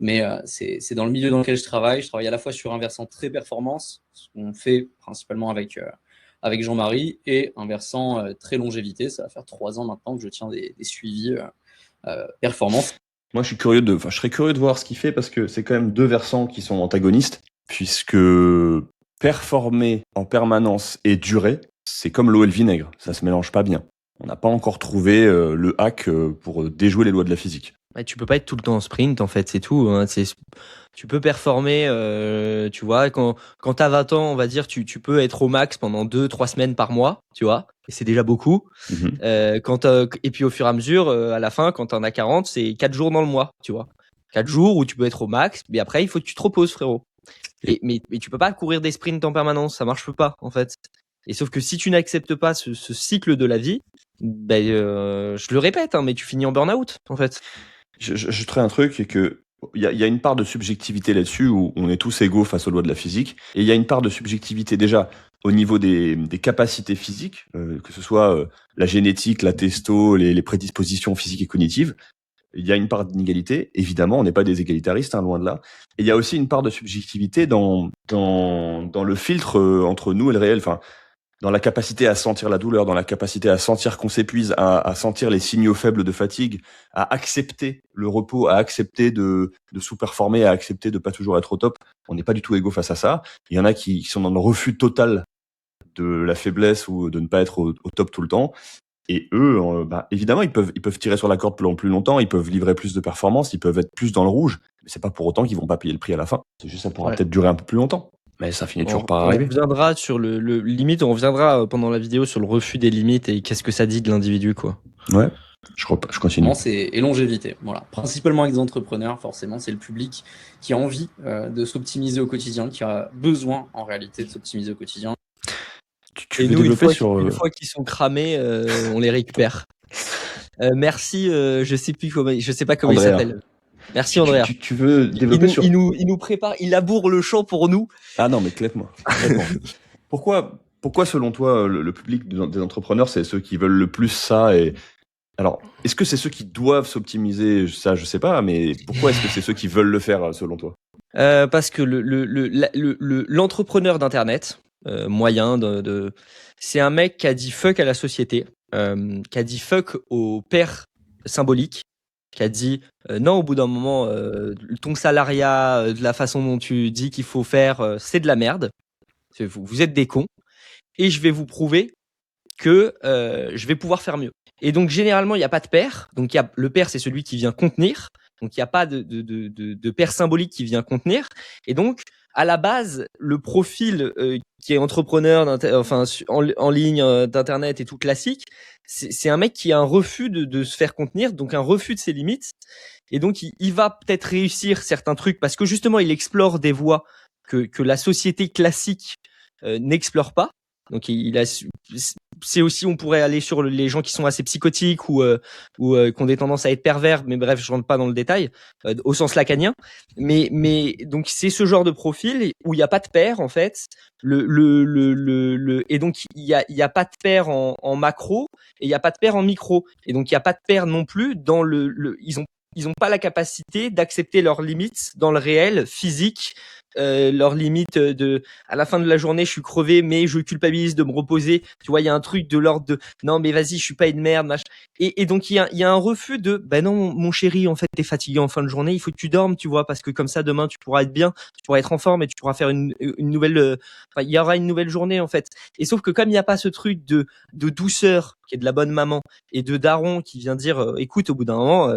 Mais c'est dans le milieu dans lequel je travaille. Je travaille à la fois sur un versant très performance, ce qu'on fait principalement avec Jean-Marie, et un versant très longévité. Ça va faire 3 ans maintenant que je tiens des suivis performance. Moi, je serais curieux de voir ce qu'il fait, parce que c'est quand même deux versants qui sont antagonistes, puisque performer en permanence et durer, c'est comme l'eau et le vinaigre, ça se mélange pas bien. On n'a pas encore trouvé le hack pour déjouer les lois de la physique. Ouais, tu peux pas être tout le temps en sprint, en fait, c'est tout. Hein. Tu peux performer, tu vois, quand t'as 20 ans, on va dire, tu peux être au max pendant 2-3 semaines par mois, tu vois, et c'est déjà beaucoup. Et puis au fur et à mesure, à la fin, quand t'en as 40, c'est 4 jours dans le mois, tu vois. 4 jours où tu peux être au max, mais après, il faut que tu te reposes, frérot. Mais tu peux pas courir des sprints en permanence, ça marche pas, en fait. Et sauf que si tu n'acceptes pas ce cycle de la vie, ben, je le répète, hein, mais tu finis en burn-out, en fait. J'ajouterais un truc, c'est que il y a une part de subjectivité là-dessus où on est tous égaux face aux lois de la physique. Et il y a une part de subjectivité déjà au niveau des capacités physiques, que ce soit la génétique, la testo, les prédispositions physiques et cognitives. Il y a une part d'inégalité. Évidemment, on n'est pas des égalitaristes, hein, loin de là. Et il y a aussi une part de subjectivité dans le filtre entre nous et le réel. Enfin, dans la capacité à sentir la douleur, dans la capacité à sentir qu'on s'épuise, à sentir les signaux faibles de fatigue, à accepter le repos, à accepter de sous-performer, à accepter de pas toujours être au top. On n'est pas du tout égaux face à ça. Il y en a qui sont dans le refus total de la faiblesse ou de ne pas être au top tout le temps. Et eux, évidemment, ils peuvent tirer sur la corde pendant plus longtemps, ils peuvent livrer plus de performances, ils peuvent être plus dans le rouge. Mais c'est pas pour autant qu'ils vont pas payer le prix à la fin. C'est juste ça pourra peut-être durer un peu plus longtemps. Mais ça finit toujours par arriver. On reviendra sur le limite, on reviendra pendant la vidéo sur le refus des limites et qu'est-ce que ça dit de l'individu, quoi. Ouais, je continue. Et longévité. Voilà. Principalement avec des entrepreneurs, forcément, c'est le public qui a envie de s'optimiser au quotidien, qui a besoin en réalité de s'optimiser au quotidien. Tu veux développer une fois qu'ils sont cramés, on les récupère. Merci, je sais pas comment il s'appelle. Merci Andrea. Tu veux développer il nous prépare, il laboure le champ pour nous. Ah non, mais clairement. Pourquoi selon toi le public des entrepreneurs, c'est ceux qui veulent le plus ça et alors, est-ce que c'est ceux qui doivent s'optimiser? Ça, je sais pas, mais pourquoi est-ce que c'est ceux qui veulent le faire selon toi? Parce que l'entrepreneur d'internet moyen c'est un mec qui a dit fuck à la société, qui a dit fuck au père symbolique, qui a dit non, au bout d'un moment, ton salariat, de la façon dont tu dis qu'il faut faire, c'est de la merde. Vous êtes des cons et je vais vous prouver que je vais pouvoir faire mieux. Et donc généralement il n'y a pas de père. Donc le père, c'est celui qui vient contenir. Donc il n'y a pas de père symbolique qui vient contenir. Et donc à la base, le profil qui est entrepreneur, en ligne, d'internet et tout classique, c'est un mec qui a un refus de se faire contenir, donc un refus de ses limites. Et donc il va peut-être réussir certains trucs parce que justement il explore des voies que la société classique n'explore pas. Donc c'est aussi, on pourrait aller sur les gens qui sont assez psychotiques ou qui ont des tendances à être pervers, mais bref, je rentre pas dans le détail au sens lacanien. Mais donc c'est ce genre de profil où il y a pas de pair en fait. Et donc il y a pas de pair en macro et il y a pas de pair en micro. Et donc il y a pas de pair non plus dans ils ont pas la capacité d'accepter leurs limites dans le réel physique. Leurs limites à la fin de la journée je suis crevé mais je culpabilise de me reposer, tu vois, il y a un truc de l'ordre de non mais vas-y je suis pas une merde machin. Et donc il y a un refus de non mon chéri, en fait t'es fatigué en fin de journée, il faut que tu dormes, tu vois, parce que comme ça demain tu pourras être bien, tu pourras être en forme et tu pourras faire une nouvelle il y aura une nouvelle journée en fait. Et sauf que comme il n'y a pas ce truc de douceur qui est de la bonne maman et de daron qui vient dire écoute, au bout d'un moment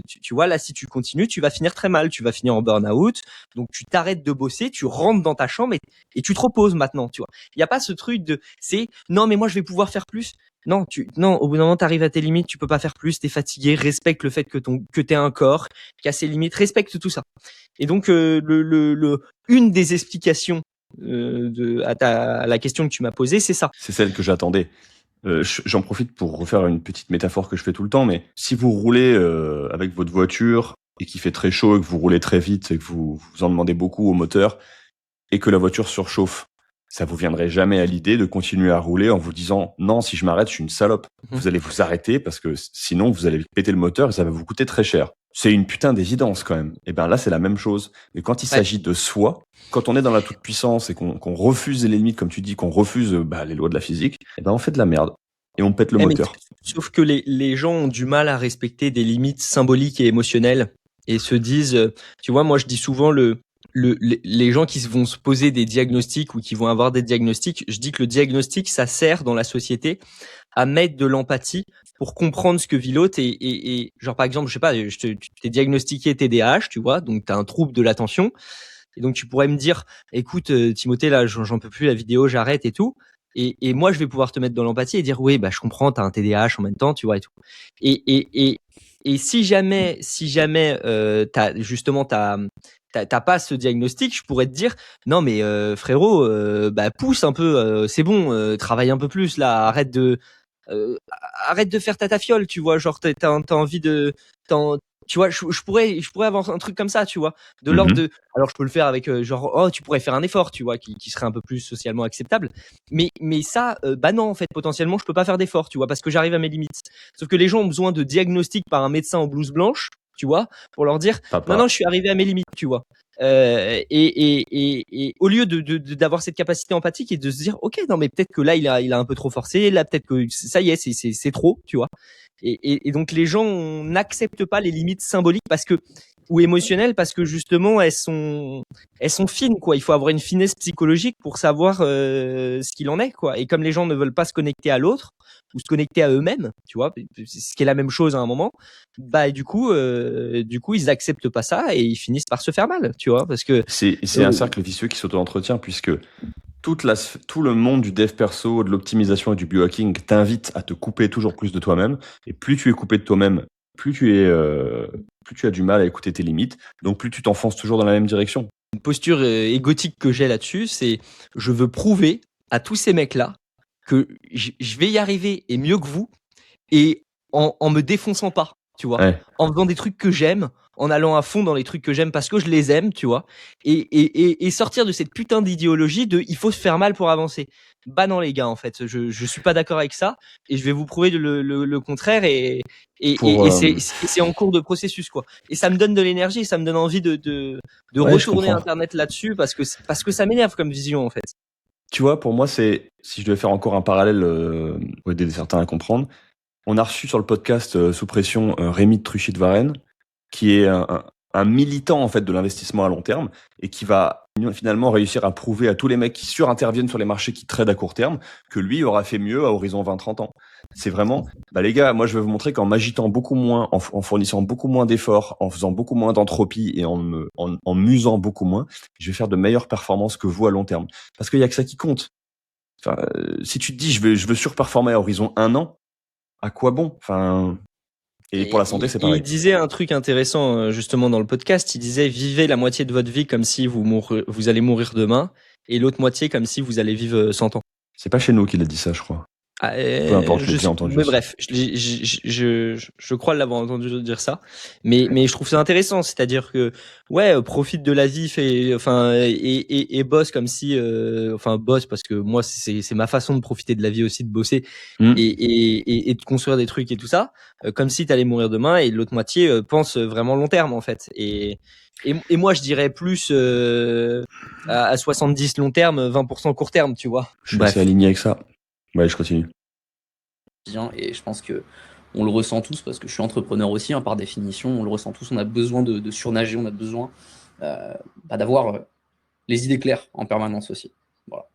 tu vois là, si tu continues tu vas finir très mal, tu vas finir en burn-out, donc tu t'arrêtes de bosser, tu rentres dans ta chambre et tu te reposes maintenant, tu vois. Il y a pas ce truc c'est non mais moi je vais pouvoir faire plus. Non, au bout d'un moment t'arrives à tes limites, tu peux pas faire plus, t'es fatigué, respecte le fait que t'es un corps qui a ses limites, respecte tout ça. Et donc une des explications à la question que tu m'as posée, c'est ça. C'est celle que j'attendais. J'en profite pour refaire une petite métaphore que je fais tout le temps, mais si vous roulez avec votre voiture et qu'il fait très chaud et que vous roulez très vite et que vous en demandez beaucoup au moteur et que la voiture surchauffe, ça vous viendrait jamais à l'idée de continuer à rouler en vous disant non, si je m'arrête, je suis une salope. Vous allez vous arrêter parce que sinon vous allez péter le moteur et ça va vous coûter très cher. C'est une putain d'évidence quand même. Et ben là c'est la même chose. Mais quand il s'agit de soi, quand on est dans la toute puissance et qu'on refuse les limites, comme tu dis, qu'on refuse les lois de la physique, et ben on fait de la merde et on pète le moteur. Sauf que les gens ont du mal à respecter des limites symboliques et émotionnelles et se disent, tu vois, moi je dis souvent les gens qui vont se poser des diagnostics ou qui vont avoir des diagnostics, je dis que le diagnostic, ça sert dans la société à mettre de l'empathie pour comprendre ce que vit l'autre et genre par exemple, je sais pas, tu t'es diagnostiqué TDAH, tu vois, donc t'as un trouble de l'attention et donc tu pourrais me dire, écoute Timothée, là j'en peux plus la vidéo, j'arrête et tout. Et moi je vais pouvoir te mettre dans l'empathie et dire oui, je comprends, t'as un TDAH en même temps, tu vois et tout. Et Et si jamais, t'as pas ce diagnostic, je pourrais te dire, non mais frérot, bah pousse un peu, c'est bon, travaille un peu plus là, euh, arrête de faire ta tafiole, tu vois, genre t'as envie tu vois, je pourrais avoir un truc comme ça, tu vois, de l'ordre de, alors je peux le faire avec genre, oh tu pourrais faire un effort, tu vois, qui serait un peu plus socialement acceptable, mais ça, bah non en fait, potentiellement je peux pas faire d'effort, tu vois, parce que j'arrive à mes limites. Sauf que les gens ont besoin de diagnostic par un médecin en blouse blanche, tu vois, pour leur dire, non, je suis arrivé à mes limites, tu vois. Et au lieu d'avoir cette capacité empathique et de se dire, ok, non mais peut-être que là il a un peu trop forcé, là peut-être que ça y est, c'est trop, tu vois. Et donc les gens n'acceptent pas les limites symboliques ou émotionnelles parce que justement elles sont fines, quoi. Il faut avoir une finesse psychologique pour savoir ce qu'il en est, quoi. Et comme les gens ne veulent pas se connecter à l'autre ou se connecter à eux-mêmes, tu vois, ce qui est la même chose à un moment, bah du coup ils acceptent pas ça et ils finissent par se faire mal, tu vois, parce que C'est un cercle vicieux qui s'auto-entretient puisque tout le monde du dev perso, de l'optimisation et du biohacking t'invite à te couper toujours plus de toi-même. Et plus tu es coupé de toi-même, plus tu as du mal à écouter tes limites. Donc plus tu t'enfonces toujours dans la même direction. une posture égotique que j'ai là-dessus, c'est je veux prouver à tous ces mecs-là que je vais y arriver et mieux que vous et en me défonçant pas, tu vois, Ouais. en faisant des trucs que j'aime, en allant à fond dans les trucs que j'aime parce que je les aime, tu vois, et sortir de cette putain d'idéologie de il faut se faire mal pour avancer. Bah non les gars, en fait, je suis pas d'accord avec ça et je vais vous prouver le contraire et c'est en cours de processus, quoi. Et ça me donne de l'énergie et ça me donne envie de Ouais, je retourner comprends. Internet là-dessus parce que ça m'énerve comme vision, en fait. Tu vois, pour moi, si je devais faire encore un parallèle pour aider certains à comprendre, on a reçu sur le podcast Sous Pression Rémi de Truchy de Varenne, qui est un militant en fait de l'investissement à long terme et qui va finalement réussir à prouver à tous les mecs qui surinterviennent sur les marchés qui tradent à court terme que lui aura fait mieux à horizon 20-30 ans. C'est vraiment, bah les gars, moi je vais vous montrer qu'en m'agitant beaucoup moins, en fournissant beaucoup moins d'efforts, en faisant beaucoup moins d'entropie et en m'usant beaucoup moins, je vais faire de meilleures performances que vous à long terme. Parce qu'il y a que ça qui compte. Enfin, si tu te dis je veux surperformer à horizon 1 an, à quoi bon? Enfin, et pour la santé, c'est pareil. Il disait un truc intéressant justement dans le podcast. Il disait vivez la moitié de votre vie comme si vous allez mourir demain et l'autre moitié comme si vous allez vivre 100 ans. C'est pas chez nous qu'il a dit ça, je crois. Ah, Peu importe, je l'ai déjà entendu. Mais bref, je crois l'avoir entendu dire ça, mais je trouve ça intéressant, c'est-à-dire que ouais, profite de la vie, et bosse comme si, bosse parce que moi c'est ma façon de profiter de la vie aussi, de bosser et de construire des trucs et tout ça, comme si t'allais mourir demain et l'autre moitié pense vraiment long terme en fait et moi je dirais plus à 70 long terme, 20% court terme, tu vois. Je suis assez aligné avec ça. Ouais, je continue. Et je pense que on le ressent tous parce que je suis entrepreneur aussi, par définition, on le ressent tous. On a besoin de surnager, on a besoin d'avoir les idées claires en permanence aussi. Voilà.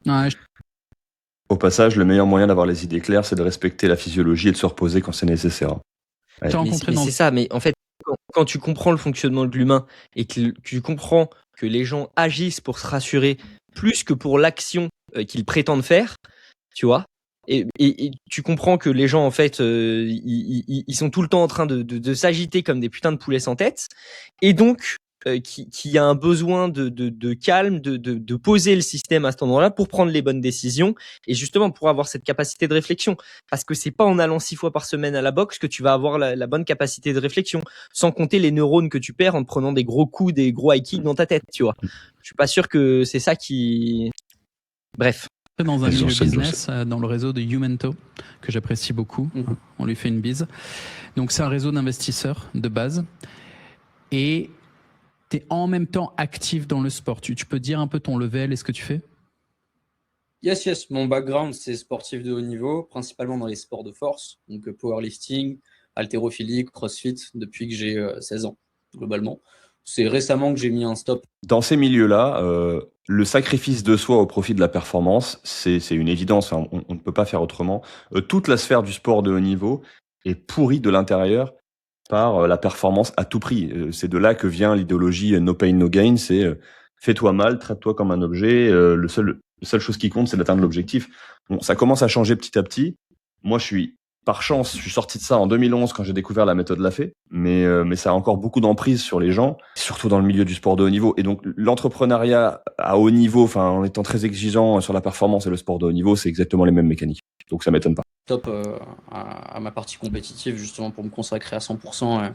Ouais, Au passage, le meilleur moyen d'avoir les idées claires, c'est de respecter la physiologie et de se reposer quand c'est nécessaire. Ouais. Mais c'est ça, mais en fait, quand tu comprends le fonctionnement de l'humain et que tu comprends que les gens agissent pour se rassurer plus que pour l'action qu'ils prétendent faire, tu vois, et tu comprends que les gens, en fait, ils sont tout le temps en train de s'agiter comme des putains de poulets sans tête, et donc qui a un besoin de calme, de poser le système à cet endroit-là pour prendre les bonnes décisions et justement pour avoir cette capacité de réflexion. Parce que c'est pas en allant 6 fois par semaine à la boxe que tu vas avoir la bonne capacité de réflexion, sans compter les neurones que tu perds en te prenant des gros coups, des gros high kicks dans ta tête, tu vois. Je suis pas sûr que c'est ça qui... Bref. Dans un milieu business, dans le réseau de Youmento, que j'apprécie beaucoup. On lui fait une bise. Donc c'est un réseau d'investisseurs de base. Et tu es en même temps actif dans le sport. Tu peux dire un peu ton level et ce que tu fais? Yes. Mon background, c'est sportif de haut niveau, principalement dans les sports de force, donc powerlifting, haltérophilie, crossfit, depuis que j'ai 16 ans, globalement. C'est récemment que j'ai mis un stop. Dans ces milieux-là, le sacrifice de soi au profit de la performance, c'est une évidence. Hein, on ne peut pas faire autrement. Toute la sphère du sport de haut niveau est pourrie de l'intérieur par la performance à tout prix. C'est de là que vient l'idéologie no pain, no gain. C'est fais-toi mal, traite-toi comme un objet. La seule chose qui compte, c'est d'atteindre l'objectif. Bon, ça commence à changer petit à petit. Moi, je suis par chance, je suis sorti de ça en 2011 quand j'ai découvert la méthode Lafay, mais ça a encore beaucoup d'emprise sur les gens, surtout dans le milieu du sport de haut niveau. Et donc l'entrepreneuriat à haut niveau, enfin en étant très exigeant sur la performance et le sport de haut niveau, c'est exactement les mêmes mécaniques. Donc ça m'étonne pas. Top à ma partie compétitive, justement pour me consacrer à 100%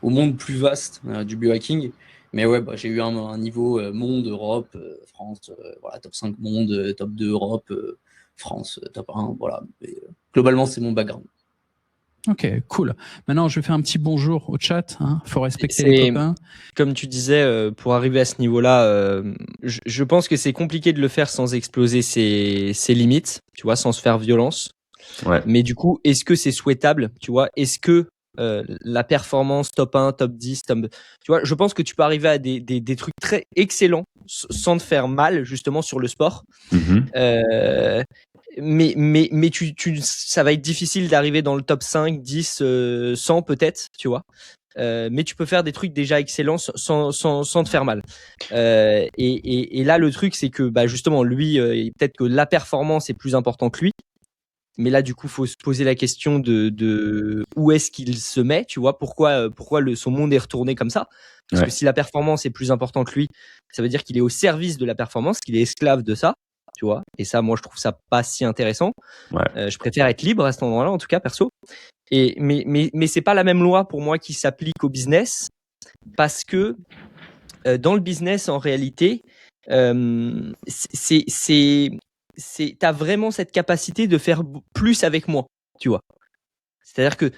au monde plus vaste du biohacking. Mais ouais, j'ai eu un niveau monde, Europe, France, voilà, top 5 monde, top 2 Europe, France, top 1, voilà. Et, globalement, c'est mon background. Ok, cool. Maintenant, je vais faire un petit bonjour au chat. Faut respecter les copains. Comme tu disais, pour arriver à ce niveau-là, je pense que c'est compliqué de le faire sans exploser ses limites, tu vois, sans se faire violence. Ouais. Mais du coup, est-ce que c'est souhaitable, tu vois? Est-ce que la performance top 1, top 10, tu vois, je pense que tu peux arriver à des trucs très excellents sans te faire mal, justement, sur le sport. Mais ça va être difficile d'arriver dans le top 5, 10, 100 peut-être, tu vois. Mais tu peux faire des trucs déjà excellents sans te faire mal. Et là, le truc, c'est que justement, lui, peut-être que la performance est plus importante que lui. Mais là, du coup, faut se poser la question de où est-ce qu'il se met, tu vois, pourquoi son monde est retourné comme ça. Parce que si la performance est plus importante que lui, ça veut dire qu'il est au service de la performance, qu'il est esclave de ça, tu vois. Et ça, moi, je trouve ça pas si intéressant. Je préfère être libre à cet endroit-là, en tout cas, perso. Mais c'est pas la même loi pour moi qui s'applique au business, parce que dans le business, en réalité, t'as vraiment cette capacité de faire plus avec moins, tu vois. C'est-à-dire que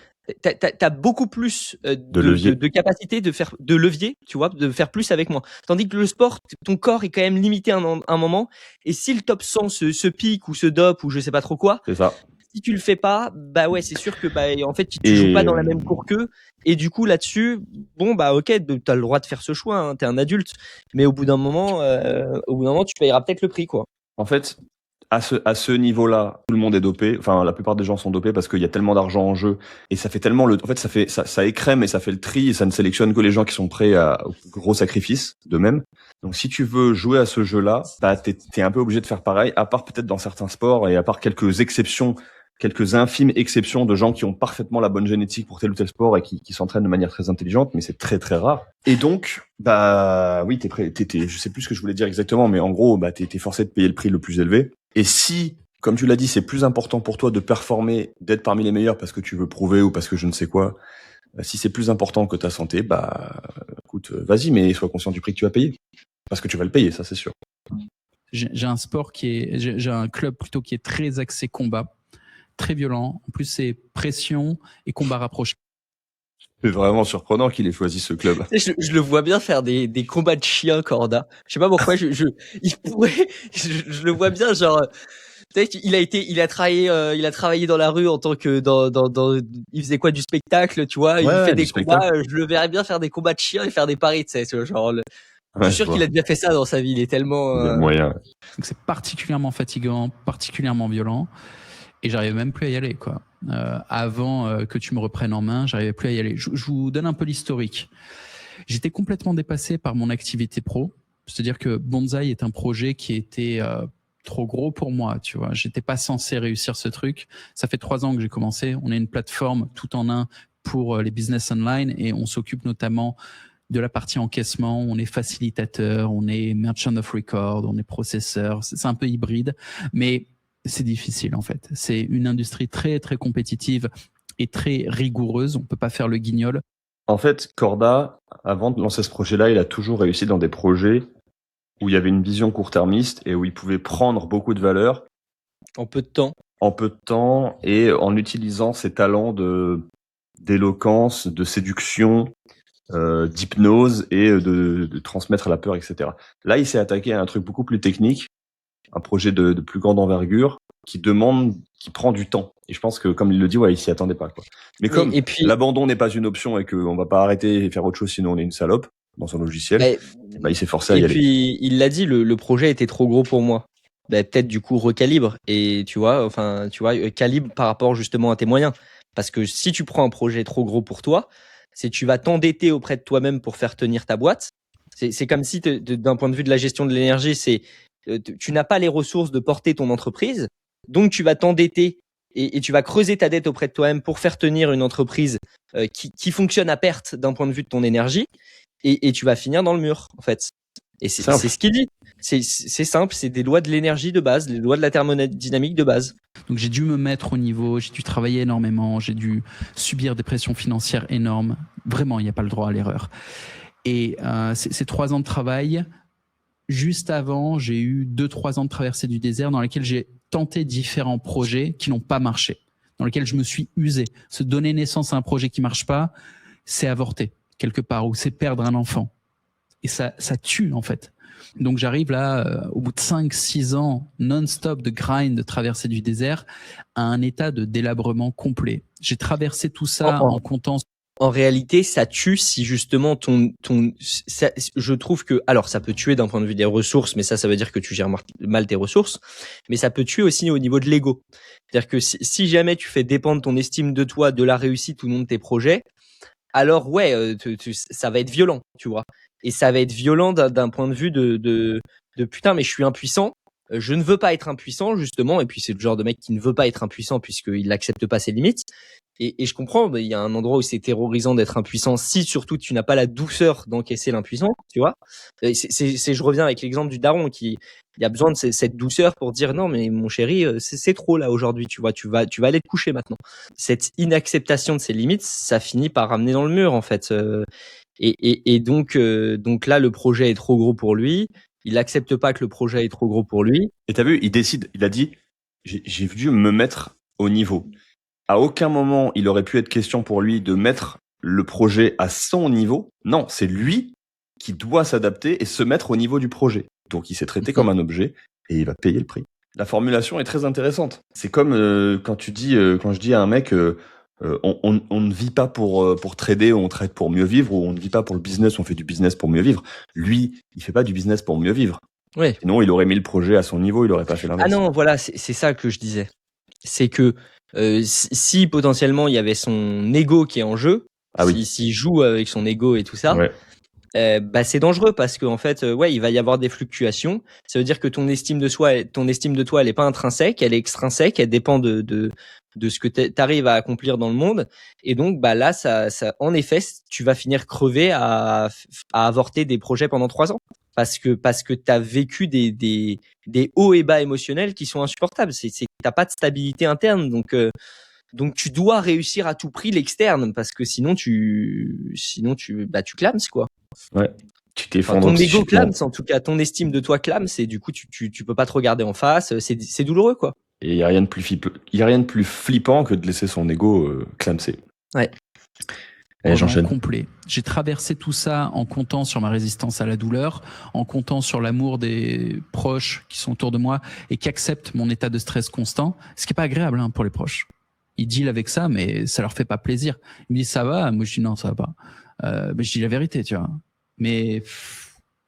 t'as beaucoup plus de capacité de faire de levier, tu vois, de faire plus avec moins. Tandis que le sport, ton corps est quand même limité à un moment. Et si le top 100 se pique ou se dope ou je sais pas trop quoi, c'est ça. Si tu le fais pas, ouais, c'est sûr que en fait tu joues pas dans la même cour qu'eux. Et du coup là-dessus, bon ok, t'as le droit de faire ce choix, hein, t'es un adulte. Mais au bout d'un moment, tu payeras peut-être le prix, quoi. En fait, à ce niveau-là, tout le monde est dopé. Enfin, la plupart des gens sont dopés parce qu'il y a tellement d'argent en jeu et ça fait tellement en fait, ça écrème et ça fait le tri et ça ne sélectionne que les gens qui sont prêts au gros sacrifice d'eux-mêmes. Donc, si tu veux jouer à ce jeu-là, t'es un peu obligé de faire pareil, à part peut-être dans certains sports et à part quelques infimes exceptions de gens qui ont parfaitement la bonne génétique pour tel ou tel sport et qui s'entraînent de manière très intelligente, mais c'est très très rare. Et donc, oui, je sais plus ce que je voulais dire exactement, mais en gros, t'es forcé de payer le prix le plus élevé. Et si, comme tu l'as dit, c'est plus important pour toi de performer, d'être parmi les meilleurs parce que tu veux prouver ou parce que je ne sais quoi, si c'est plus important que ta santé, écoute, vas-y, mais sois conscient du prix que tu vas payer. Parce que tu vas le payer, ça c'est sûr. J'ai un club plutôt qui est très axé combat, très violent. En plus, c'est pression et combat rapproché. C'est vraiment surprenant qu'il ait choisi ce club. Je le vois bien faire des combats de chiens, Corda. Je sais pas pourquoi, je le vois bien, genre, peut-être qu'il a travaillé dans la rue en tant que il faisait quoi, du spectacle, tu vois, il fait des combats, je le verrais bien faire des combats de chiens et faire des paris, tu sais, genre, je suis sûr qu'il a déjà fait ça dans sa vie, il est tellement, Il y a moyen. Donc c'est particulièrement fatigant, particulièrement violent. Et j'arrivais même plus à y aller, quoi. Avant que tu me reprennes en main, j'arrivais plus à y aller. Je vous donne un peu l'historique. J'étais complètement dépassé par mon activité pro. C'est-à-dire que Bonsaï est un projet qui était trop gros pour moi, tu vois. J'étais pas censé réussir ce truc. Ça fait 3 ans que j'ai commencé. On est une plateforme tout en un pour les business online et on s'occupe notamment de la partie encaissement. On est facilitateur, on est merchant of record, on est processeur. C'est un peu hybride, mais c'est difficile en fait. C'est une industrie très très compétitive et très rigoureuse. On peut pas faire le guignol. En fait, Corda, avant de lancer ce projet-là, il a toujours réussi dans des projets où il y avait une vision court-termiste et où il pouvait prendre beaucoup de valeur en peu de temps. En peu de temps et en utilisant ses talents d'éloquence, de séduction, d'hypnose et de transmettre la peur, etc. Là, il s'est attaqué à un truc beaucoup plus technique, un projet de plus grande envergure qui prend du temps. Et je pense que, comme il le dit, il s'y attendait pas, quoi. Mais comme l'abandon n'est pas une option et qu'on va pas arrêter et faire autre chose sinon on est une salope dans son logiciel, il s'est forcé à y aller. Et puis, il l'a dit, le projet était trop gros pour moi. Peut-être du coup recalibre et calibre par rapport justement à tes moyens. Parce que si tu prends un projet trop gros pour toi, tu vas t'endetter auprès de toi-même pour faire tenir ta boîte. C'est comme si, d'un point de vue de la gestion de l'énergie, tu n'as pas les ressources de porter ton entreprise, donc tu vas t'endetter et tu vas creuser ta dette auprès de toi-même pour faire tenir une entreprise qui fonctionne à perte d'un point de vue de ton énergie, et tu vas finir dans le mur, en fait. Et c'est ce qu'il dit. C'est simple, c'est des lois de l'énergie de base, les lois de la thermodynamique de base. Donc j'ai dû me mettre au niveau, j'ai dû travailler énormément, j'ai dû subir des pressions financières énormes. Vraiment, il n'y a pas le droit à l'erreur. Et ces 3 ans de travail, juste avant, j'ai eu 2-3 ans de traversée du désert dans lesquels j'ai tenté différents projets qui n'ont pas marché, dans lesquels je me suis usé. Se donner naissance à un projet qui marche pas, c'est avorter quelque part, ou c'est perdre un enfant. Et ça tue, en fait. Donc j'arrive là, au bout de 5-6 ans non-stop de grind, de traversée du désert, à un état de délabrement complet. J'ai traversé tout ça en comptant... En réalité, ça tue si justement je trouve que, alors ça peut tuer d'un point de vue des ressources, mais ça veut dire que tu gères mal tes ressources, mais ça peut tuer aussi au niveau de l'ego. C'est-à-dire que si jamais tu fais dépendre ton estime de toi, de la réussite ou non de tes projets, alors ouais, ça va être violent, tu vois. Et ça va être violent d'un point de vue de putain, mais je suis impuissant. Je ne veux pas être impuissant, justement. Et puis c'est le genre de mec qui ne veut pas être impuissant puisqu'il n'accepte pas ses limites. Et je comprends, il y a un endroit où c'est terrorisant d'être impuissant si surtout tu n'as pas la douceur d'encaisser l'impuissance, tu vois. Je reviens avec l'exemple du daron il y a besoin de cette douceur pour dire non mais mon chéri, c'est trop là aujourd'hui, tu vois, tu vas aller te coucher maintenant. Cette inacceptation de ses limites, ça finit par ramener dans le mur en fait. Et donc là le projet est trop gros pour lui. Il accepte pas que le projet est trop gros pour lui. Et t'as vu, il a dit, j'ai dû me mettre au niveau. À aucun moment, il aurait pu être question pour lui de mettre le projet à son niveau. Non, c'est lui qui doit s'adapter et se mettre au niveau du projet. Donc, il s'est traité comme un objet et il va payer le prix. La formulation est très intéressante. C'est comme quand je dis à un mec, on ne vit pas pour trader, on trade pour mieux vivre, ou on ne vit pas pour le business, on fait du business pour mieux vivre. Lui, il fait pas du business pour mieux vivre. Ouais. Sinon, il aurait mis le projet à son niveau, il aurait pas fait l'inverse. Ah non, voilà, c'est ça que je disais. C'est que si potentiellement il y avait son ego qui est en jeu, s'il joue avec son ego et tout ça, c'est dangereux parce qu'en fait, il va y avoir des fluctuations. Ça veut dire que ton estime de toi, elle est pas intrinsèque, elle est extrinsèque, elle dépend de ce que t'arrives à accomplir dans le monde. Et donc, là, ça, en effet, tu vas finir crevé à avorter des projets pendant 3 ans. Parce que t'as vécu des hauts et bas émotionnels qui sont insupportables. T'as pas de stabilité interne, donc tu dois réussir à tout prix l'externe parce que sinon tu clames quoi. Ouais. Tu t'effondres. Ton ego clame, en tout cas ton estime de toi clame, c'est du coup tu peux pas te regarder en face, c'est douloureux quoi. Et il y a rien de plus flippant que de laisser son ego clamser. Ouais. Allez, j'enchaîne. Complet. J'ai traversé tout ça en comptant sur ma résistance à la douleur, en comptant sur l'amour des proches qui sont autour de moi et qui acceptent mon état de stress constant, ce qui est pas agréable pour les proches. Ils dealent avec ça, mais ça leur fait pas plaisir. Ils me disent ça va, moi je dis non ça va pas. Mais je dis la vérité, tu vois. Mais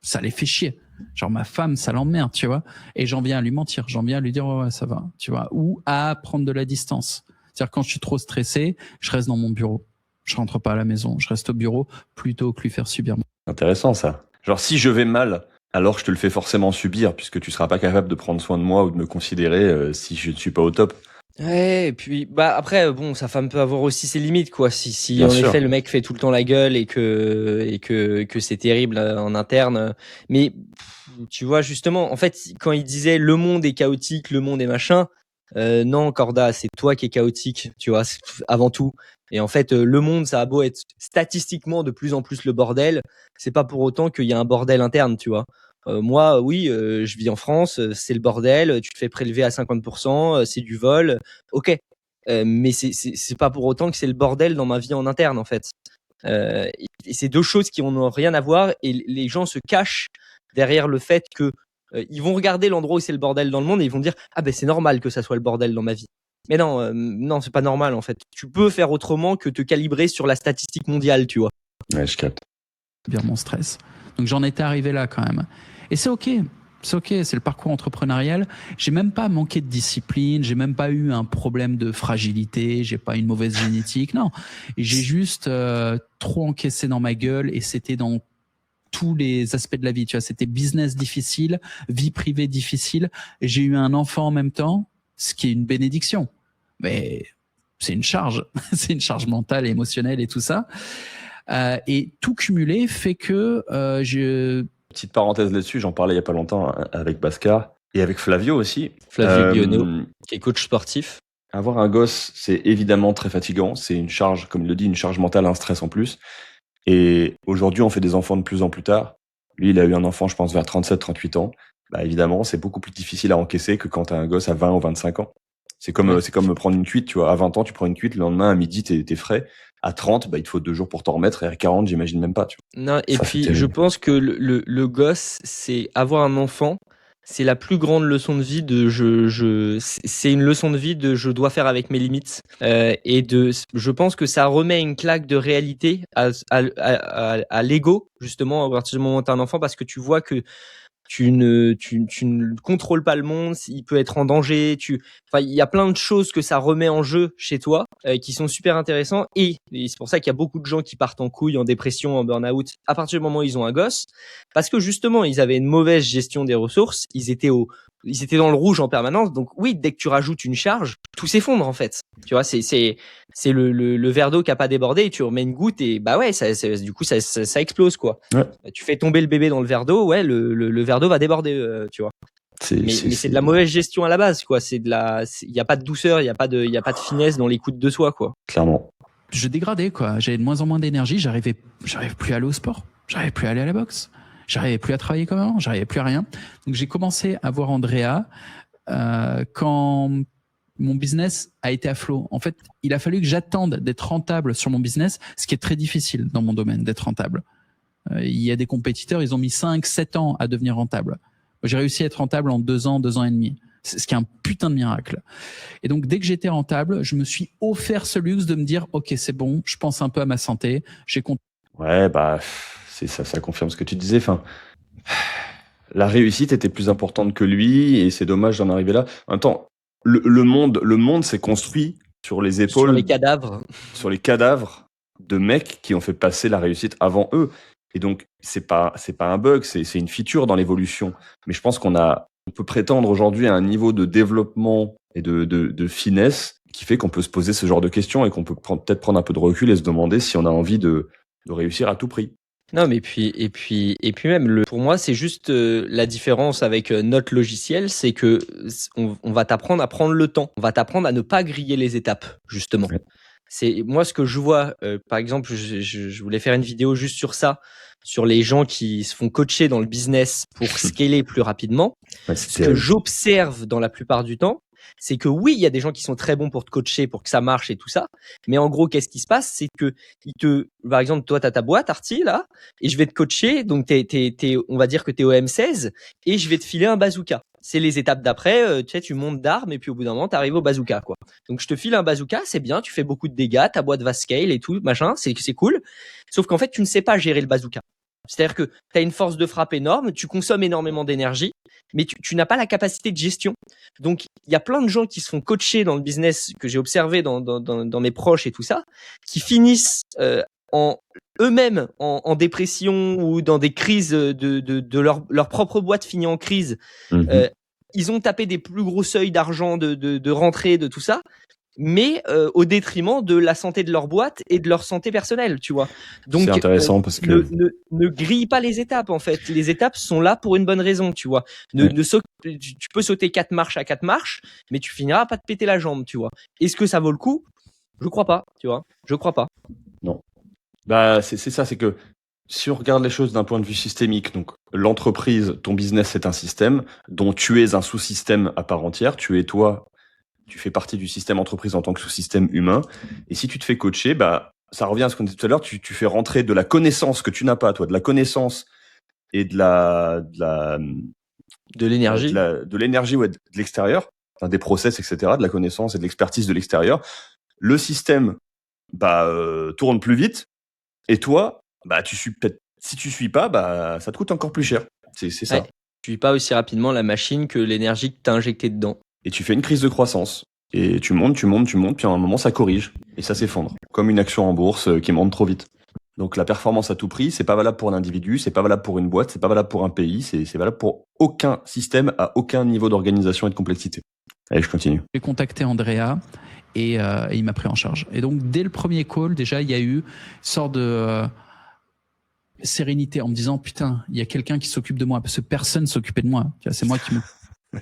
ça les fait chier. Genre ma femme, ça l'emmerde, tu vois. Et j'en viens à lui mentir, j'en viens à lui dire ouais ça va, tu vois. Ou à prendre de la distance. C'est-à-dire quand je suis trop stressé, je reste dans mon bureau. Je rentre pas à la maison, je reste au bureau plutôt que lui faire subir. Intéressant ça. Genre si je vais mal, alors je te le fais forcément subir puisque tu seras pas capable de prendre soin de moi ou de me considérer si je ne suis pas au top. Ouais, et puis après sa femme peut avoir aussi ses limites quoi. Si Bien en sûr. effet le mec fait tout le temps la gueule et que c'est terrible en interne, mais tu vois justement en fait quand il disait le monde est chaotique, le monde est machin, non Corda, c'est toi qui es chaotique, tu vois, avant tout. Et en fait le monde ça a beau être statistiquement de plus en plus le bordel, c'est pas pour autant qu'il y a un bordel interne, tu vois. Moi, oui, je vis en France, c'est le bordel, tu te fais prélever à 50%, c'est du vol, ok. Mais c'est pas pour autant que c'est le bordel dans ma vie en interne, en fait. Et c'est deux choses qui n'ont rien à voir et les gens se cachent derrière le fait que ils vont regarder l'endroit où c'est le bordel dans le monde et ils vont dire ah ben c'est normal que ça soit le bordel dans ma vie. Mais non, c'est pas normal en fait. Tu peux faire autrement que te calibrer sur la statistique mondiale, tu vois. Ouais, je capte. Bien mon stress. Donc j'en étais arrivé là quand même. Et c'est ok, c'est le parcours entrepreneurial. J'ai même pas manqué de discipline, j'ai même pas eu un problème de fragilité, j'ai pas une mauvaise génétique, non. J'ai juste trop encaissé dans ma gueule et c'était dans tous les aspects de la vie. Tu vois, c'était business difficile, vie privée difficile. J'ai eu un enfant en même temps, ce qui est une bénédiction. mais c'est une charge, c'est une charge mentale, émotionnelle et tout ça. Et tout cumulé fait que Petite parenthèse là-dessus, j'en parlais il y a pas longtemps avec Bhaskar et avec Flavio aussi. Flavio Guillonneau, qui est coach sportif. Avoir un gosse, c'est évidemment très fatigant. C'est une charge, comme il le dit, une charge mentale, un stress en plus. Et aujourd'hui, on fait des enfants de plus en plus tard. Lui, il a eu un enfant, je pense, vers 37, 38 ans. Bah, évidemment, c'est beaucoup plus difficile à encaisser que quand t'as un gosse à 20 ou 25 ans. C'est comme prendre une cuite, tu vois. À 20 ans, tu prends une cuite, le lendemain, à midi, t'es frais. À 30, bah, il te faut 2 jours pour t'en remettre. Et à 40, j'imagine même pas, tu vois. Non, et Ça, puis c'était- je pense que le gosse, c'est avoir un enfant, c'est la plus grande leçon de vie de c'est une leçon de vie de je dois faire avec mes limites. Je pense que ça remet une claque de réalité à l'ego, justement, à partir du moment où t'as un enfant, parce que tu vois que tu ne contrôles pas le monde, il peut être en danger, enfin, il y a plein de choses que ça remet en jeu chez toi, qui sont super intéressants, et c'est pour ça qu'il y a beaucoup de gens qui partent en couille, en dépression, en burn-out, à partir du moment où ils ont un gosse, parce que justement, ils avaient une mauvaise gestion des ressources, ils étaient dans le rouge en permanence, donc oui, dès que tu rajoutes une charge, tout s'effondre en fait. Tu vois, c'est le verre d'eau qui a pas débordé, et tu remets une goutte et bah ouais, du coup ça explose quoi. Ouais. Tu fais tomber le bébé dans le verre d'eau, ouais, le verre d'eau va déborder, tu vois. Mais c'est de la mauvaise gestion à la base quoi. Il y a pas de douceur, il y a pas de finesse dans l'écoute de soi quoi. Clairement. Je dégradais quoi. J'avais de moins en moins d'énergie. J'arrivais plus à aller au sport. J'arrivais plus à aller à la boxe. J'arrivais plus à travailler comme avant. J'arrivais plus à rien. Donc j'ai commencé à voir Andrea quand mon business a été à flot. En fait, il a fallu que j'attende d'être rentable sur mon business, ce qui est très difficile dans mon domaine d'être rentable. Il y a des compétiteurs, ils ont mis 5-7 ans à devenir rentable. J'ai réussi à être rentable en 2 ans, 2 ans et demi. C'est ce qui est un putain de miracle. Et donc, dès que j'étais rentable, je me suis offert ce luxe de me dire, OK, c'est bon, je pense un peu à ma santé. Ouais, bah, c'est ça, ça confirme ce que tu disais. Enfin, la réussite était plus importante que lui et c'est dommage d'en arriver là. En même temps, le monde s'est construit sur les épaules, sur les cadavres de mecs qui ont fait passer la réussite avant eux. Et donc, c'est pas un bug, c'est une feature dans l'évolution. Mais je pense on peut prétendre aujourd'hui à un niveau de développement et de finesse qui fait qu'on peut se poser ce genre de questions et qu'on peut peut-être prendre un peu de recul et se demander si on a envie de réussir à tout prix. Non, mais puis même pour moi, c'est juste la différence avec notre logiciel, c'est que on va t'apprendre à prendre le temps, on va t'apprendre à ne pas griller les étapes, justement. Ouais. C'est moi ce que je vois. Par exemple, je voulais faire une vidéo juste sur ça, sur les gens qui se font coacher dans le business pour scaler plus rapidement. Ouais, Ce que j'observe dans la plupart du temps, c'est que oui, il y a des gens qui sont très bons pour te coacher, pour que ça marche et tout ça. Mais en gros, qu'est-ce qui se passe? C'est que par exemple, toi, t'as ta boîte, Arty, là, et je vais te coacher. Donc, on va dire que t'es au M16 et je vais te filer un bazooka. C'est les étapes d'après, tu sais, tu montes d'armes et puis au bout d'un moment, t'arrives au bazooka, quoi. Donc, je te file un bazooka, c'est bien, tu fais beaucoup de dégâts, ta boîte va scale et tout, machin, c'est cool. Sauf qu'en fait, tu ne sais pas gérer le bazooka. C'est-à-dire que tu as une force de frappe énorme, tu consommes énormément d'énergie, mais tu n'as pas la capacité de gestion. Donc, il y a plein de gens qui se font coacher dans le business que j'ai observé dans mes proches et tout ça, qui finissent eux-mêmes en dépression ou dans des crises de leur propre boîte finie en crise. Ils ont tapé des plus gros seuils d'argent, de rentrée, de tout ça, mais au détriment de la santé de leur boîte et de leur santé personnelle, tu vois. Donc, c'est intéressant parce que ne grille pas les étapes, en fait. Les étapes sont là pour une bonne raison, tu vois. Tu peux sauter 4 marches à 4 marches, mais tu finiras pas de péter la jambe, tu vois. Est-ce que ça vaut le coup? Je crois pas, tu vois. Je crois pas. Non. Bah, c'est ça, c'est que si on regarde les choses d'un point de vue systémique, donc l'entreprise, ton business, c'est un système dont tu es un sous-système à part entière. Tu fais partie du système entreprise en tant que sous-système humain. Et si tu te fais coacher, bah, ça revient à ce qu'on disait tout à l'heure, tu fais rentrer de la connaissance que tu n'as pas, toi, de la connaissance et de l'énergie. De l'énergie, ouais, de l'extérieur, enfin, des process, etc., de la connaissance et de l'expertise de l'extérieur. Le système, tourne plus vite. Et toi, si tu suis pas, bah, ça te coûte encore plus cher. C'est ça. Ouais. Tu suis pas aussi rapidement la machine que l'énergie que t'as injectée dedans. Et tu fais une crise de croissance. Et tu montes, puis à un moment, ça corrige. Et ça s'effondre. Comme une action en bourse qui monte trop vite. Donc la performance à tout prix, c'est pas valable pour un individu, c'est pas valable pour une boîte, c'est pas valable pour un pays, c'est valable pour aucun système à aucun niveau d'organisation et de complexité. Allez, je continue. J'ai contacté Andrea et il m'a pris en charge. Et donc, dès le premier call, déjà, il y a eu une sorte de sérénité en me disant, putain, il y a quelqu'un qui s'occupe de moi, parce que personne s'occupait de moi. C'est moi qui me...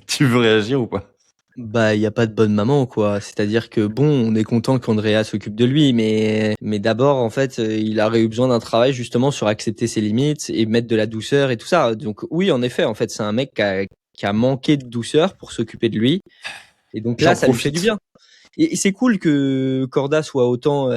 Tu veux réagir ou pas? Bah, il y a pas de bonne maman, quoi. C'est-à-dire que bon, on est content qu'Andrea s'occupe de lui, mais d'abord, en fait, il aurait eu besoin d'un travail justement sur accepter ses limites et mettre de la douceur et tout ça. Donc oui, en effet, en fait, c'est un mec qui a manqué de douceur pour s'occuper de lui. Et donc là, J'en ça lui fait profite. du bien. Et c'est cool que Corda soit autant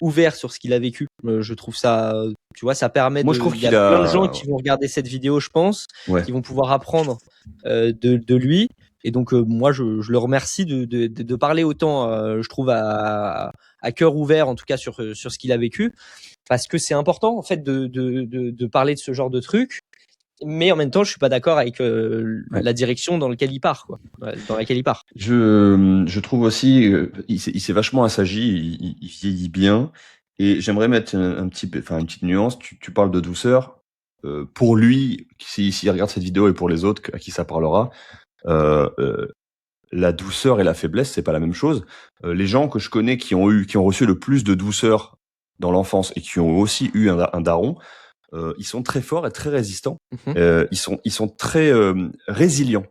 ouvert sur ce qu'il a vécu. Je trouve ça, tu vois, ça permet Moi, je trouve il y a qu'il a- plein de gens qui vont regarder cette vidéo, je pense, Ouais. qui vont pouvoir apprendre de lui. Et donc moi, je le remercie de parler autant, je trouve, à cœur ouvert, en tout cas sur ce qu'il a vécu, parce que c'est important en fait de parler de ce genre de truc. Mais en même temps, je suis pas d'accord avec la direction dans laquelle il part, quoi, dans laquelle il part. Je trouve aussi, il s'est vachement assagi, il vieillit bien, et j'aimerais mettre une petite nuance. Tu parles de douceur. Pour lui, s'il regarde cette vidéo, et pour les autres à qui ça parlera, la douceur et la faiblesse, c'est pas la même chose. Les gens que je connais qui ont reçu le plus de douceur dans l'enfance et qui ont aussi eu un daron, ils sont très forts et très résistants. Mhm. Ils sont très résilients.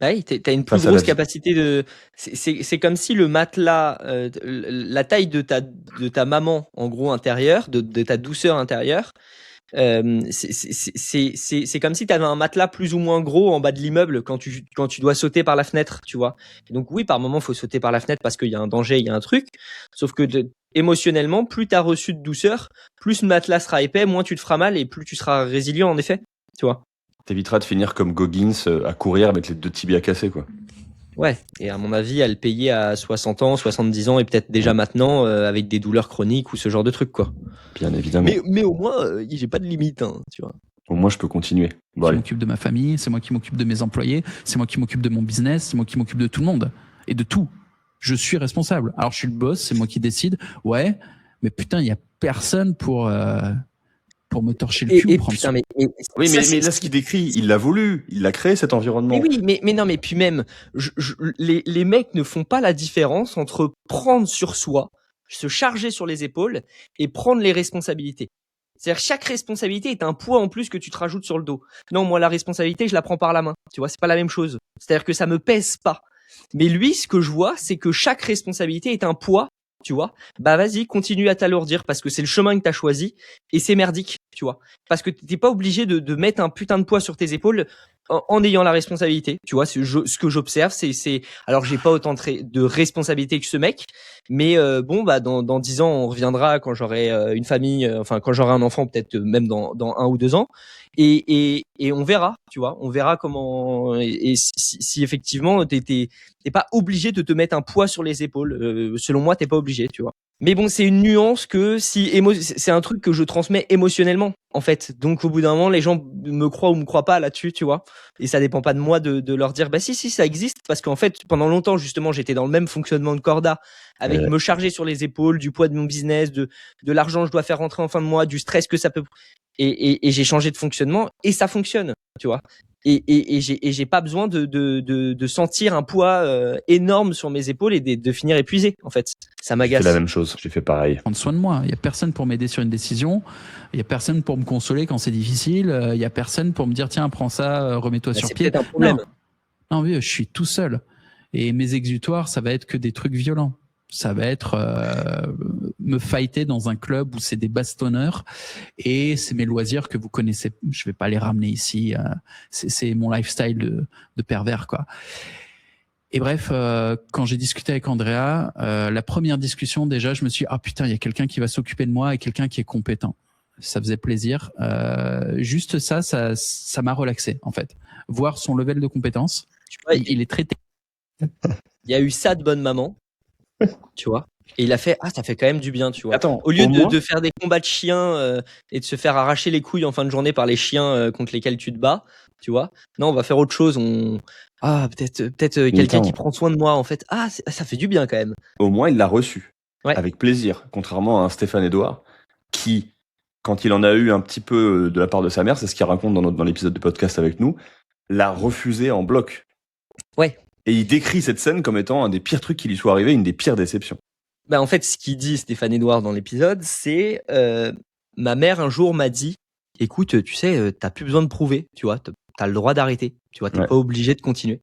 Ah oui, t'as une plus Face à la grosse vie. capacité de. C'est comme si le matelas, la taille de ta maman, en gros intérieure, de ta douceur intérieure, c'est comme si tu avais un matelas plus ou moins gros en bas de l'immeuble quand tu dois sauter par la fenêtre, tu vois. Et donc oui, par moment, faut sauter par la fenêtre parce qu'il y a un danger, il y a un truc. Sauf que émotionnellement, plus t'as reçu de douceur, plus le matelas sera épais, moins tu te feras mal et plus tu seras résilient en effet, tu vois. T'éviteras de finir comme Goggins à courir avec les 2 tibias cassés, quoi. Ouais, et à mon avis, à le payer à 60 ans, 70 ans et peut-être déjà maintenant avec des douleurs chroniques ou ce genre de trucs, quoi. Bien évidemment. Mais au moins, j'ai pas de limite, hein, tu vois. Au moins, je peux continuer. Bon, qui allez. m'occupe de ma famille, c'est moi qui m'occupe de mes employés, c'est moi qui m'occupe de mon business, c'est moi qui m'occupe de tout le monde et de tout. Je suis responsable. Alors je suis le boss, c'est moi qui décide. Ouais, mais putain, il y a personne pour me torcher le cul ou prendre putain, soin. Oui, ça, mais là, ce qu'il décrit, il l'a voulu. Il a créé cet environnement. Mais oui, mais non, mais puis même, les mecs ne font pas la différence entre prendre sur soi, se charger sur les épaules et prendre les responsabilités. C'est-à-dire chaque responsabilité est un poids en plus que tu te rajoutes sur le dos. Non, moi la responsabilité, je la prends par la main. Tu vois, c'est pas la même chose. C'est-à-dire que ça me pèse pas. Mais lui, ce que je vois, c'est que chaque responsabilité est un poids. Tu vois, bah vas-y, continue à t'alourdir parce que c'est le chemin que t'as choisi et c'est merdique, tu vois. Parce que t'es pas obligé de mettre un putain de poids sur tes épaules en ayant la responsabilité, tu vois. Ce que j'observe, c'est alors j'ai pas autant de responsabilité que ce mec, mais bon bah dans 10 ans on reviendra quand j'aurai une famille, enfin quand j'aurai un enfant peut-être même dans 1 ou 2 ans et on verra, tu vois, on verra comment et si effectivement t'es pas obligé de te mettre un poids sur les épaules. Selon moi, t'es pas obligé, tu vois. Mais bon, c'est une nuance que c'est un truc que je transmets émotionnellement, en fait. Donc, au bout d'un moment, les gens me croient ou me croient pas là-dessus, tu vois. Et ça dépend pas de moi de leur dire, bah si, ça existe. Parce qu'en fait, pendant longtemps, justement, j'étais dans le même fonctionnement de Corda, avec me charger sur les épaules, du poids de mon business, de l'argent que je dois faire rentrer en fin de mois, du stress que ça peut. Et j'ai changé de fonctionnement et ça fonctionne, tu vois. Et j'ai pas besoin de sentir un poids énorme sur mes épaules et de finir épuisé, en fait. Ça J'ai m'agace. fait la même chose. J'ai fait pareil. Prendre soin de moi. Il y a personne pour m'aider sur une décision. Il y a personne pour me consoler quand c'est difficile. Il y a personne pour me dire tiens, prends ça, remets-toi Bah, sur c'est pied. peut-être un problème. Non, oui, je suis tout seul. Et mes exutoires, ça va être que des trucs violents. Ça va être me fighter dans un club où c'est des bastonneurs et c'est mes loisirs que vous connaissez. Je vais pas les ramener ici. C'est mon lifestyle de pervers, quoi. Et bref, quand j'ai discuté avec Andrea, la première discussion déjà, je me suis dit, ah putain, il y a quelqu'un qui va s'occuper de moi et quelqu'un qui est compétent. Ça faisait plaisir. Juste ça m'a relaxé en fait. Voir son level de compétence, Tu vois, il est très. il y a eu ça de bonne maman, tu vois. Et il a fait, ça fait quand même du bien, tu vois. Attends, Au lieu au moins- de faire des combats de chiens et de se faire arracher les couilles en fin de journée par les chiens contre lesquels tu te bats, tu vois. Non, on va faire autre chose. Peut-être quelqu'un qui attends. prend soin de moi, en fait. Ça fait du bien quand même. Au moins, il l'a reçu. Ouais. Avec plaisir. Contrairement à un Stéphane Edouard, qui, quand il en a eu un petit peu de la part de sa mère, c'est ce qu'il raconte dans l'épisode de podcast avec nous, l'a refusé en bloc. Ouais. Et il décrit cette scène comme étant un des pires trucs qui lui soit arrivé, une des pires déceptions. Bah, en fait, ce qu'il dit Stéphane Edouard dans l'épisode, c'est ma mère un jour m'a dit, écoute, tu sais, t'as plus besoin de prouver, tu vois, t'as le droit d'arrêter, tu vois, t'es Ouais. pas obligé de continuer.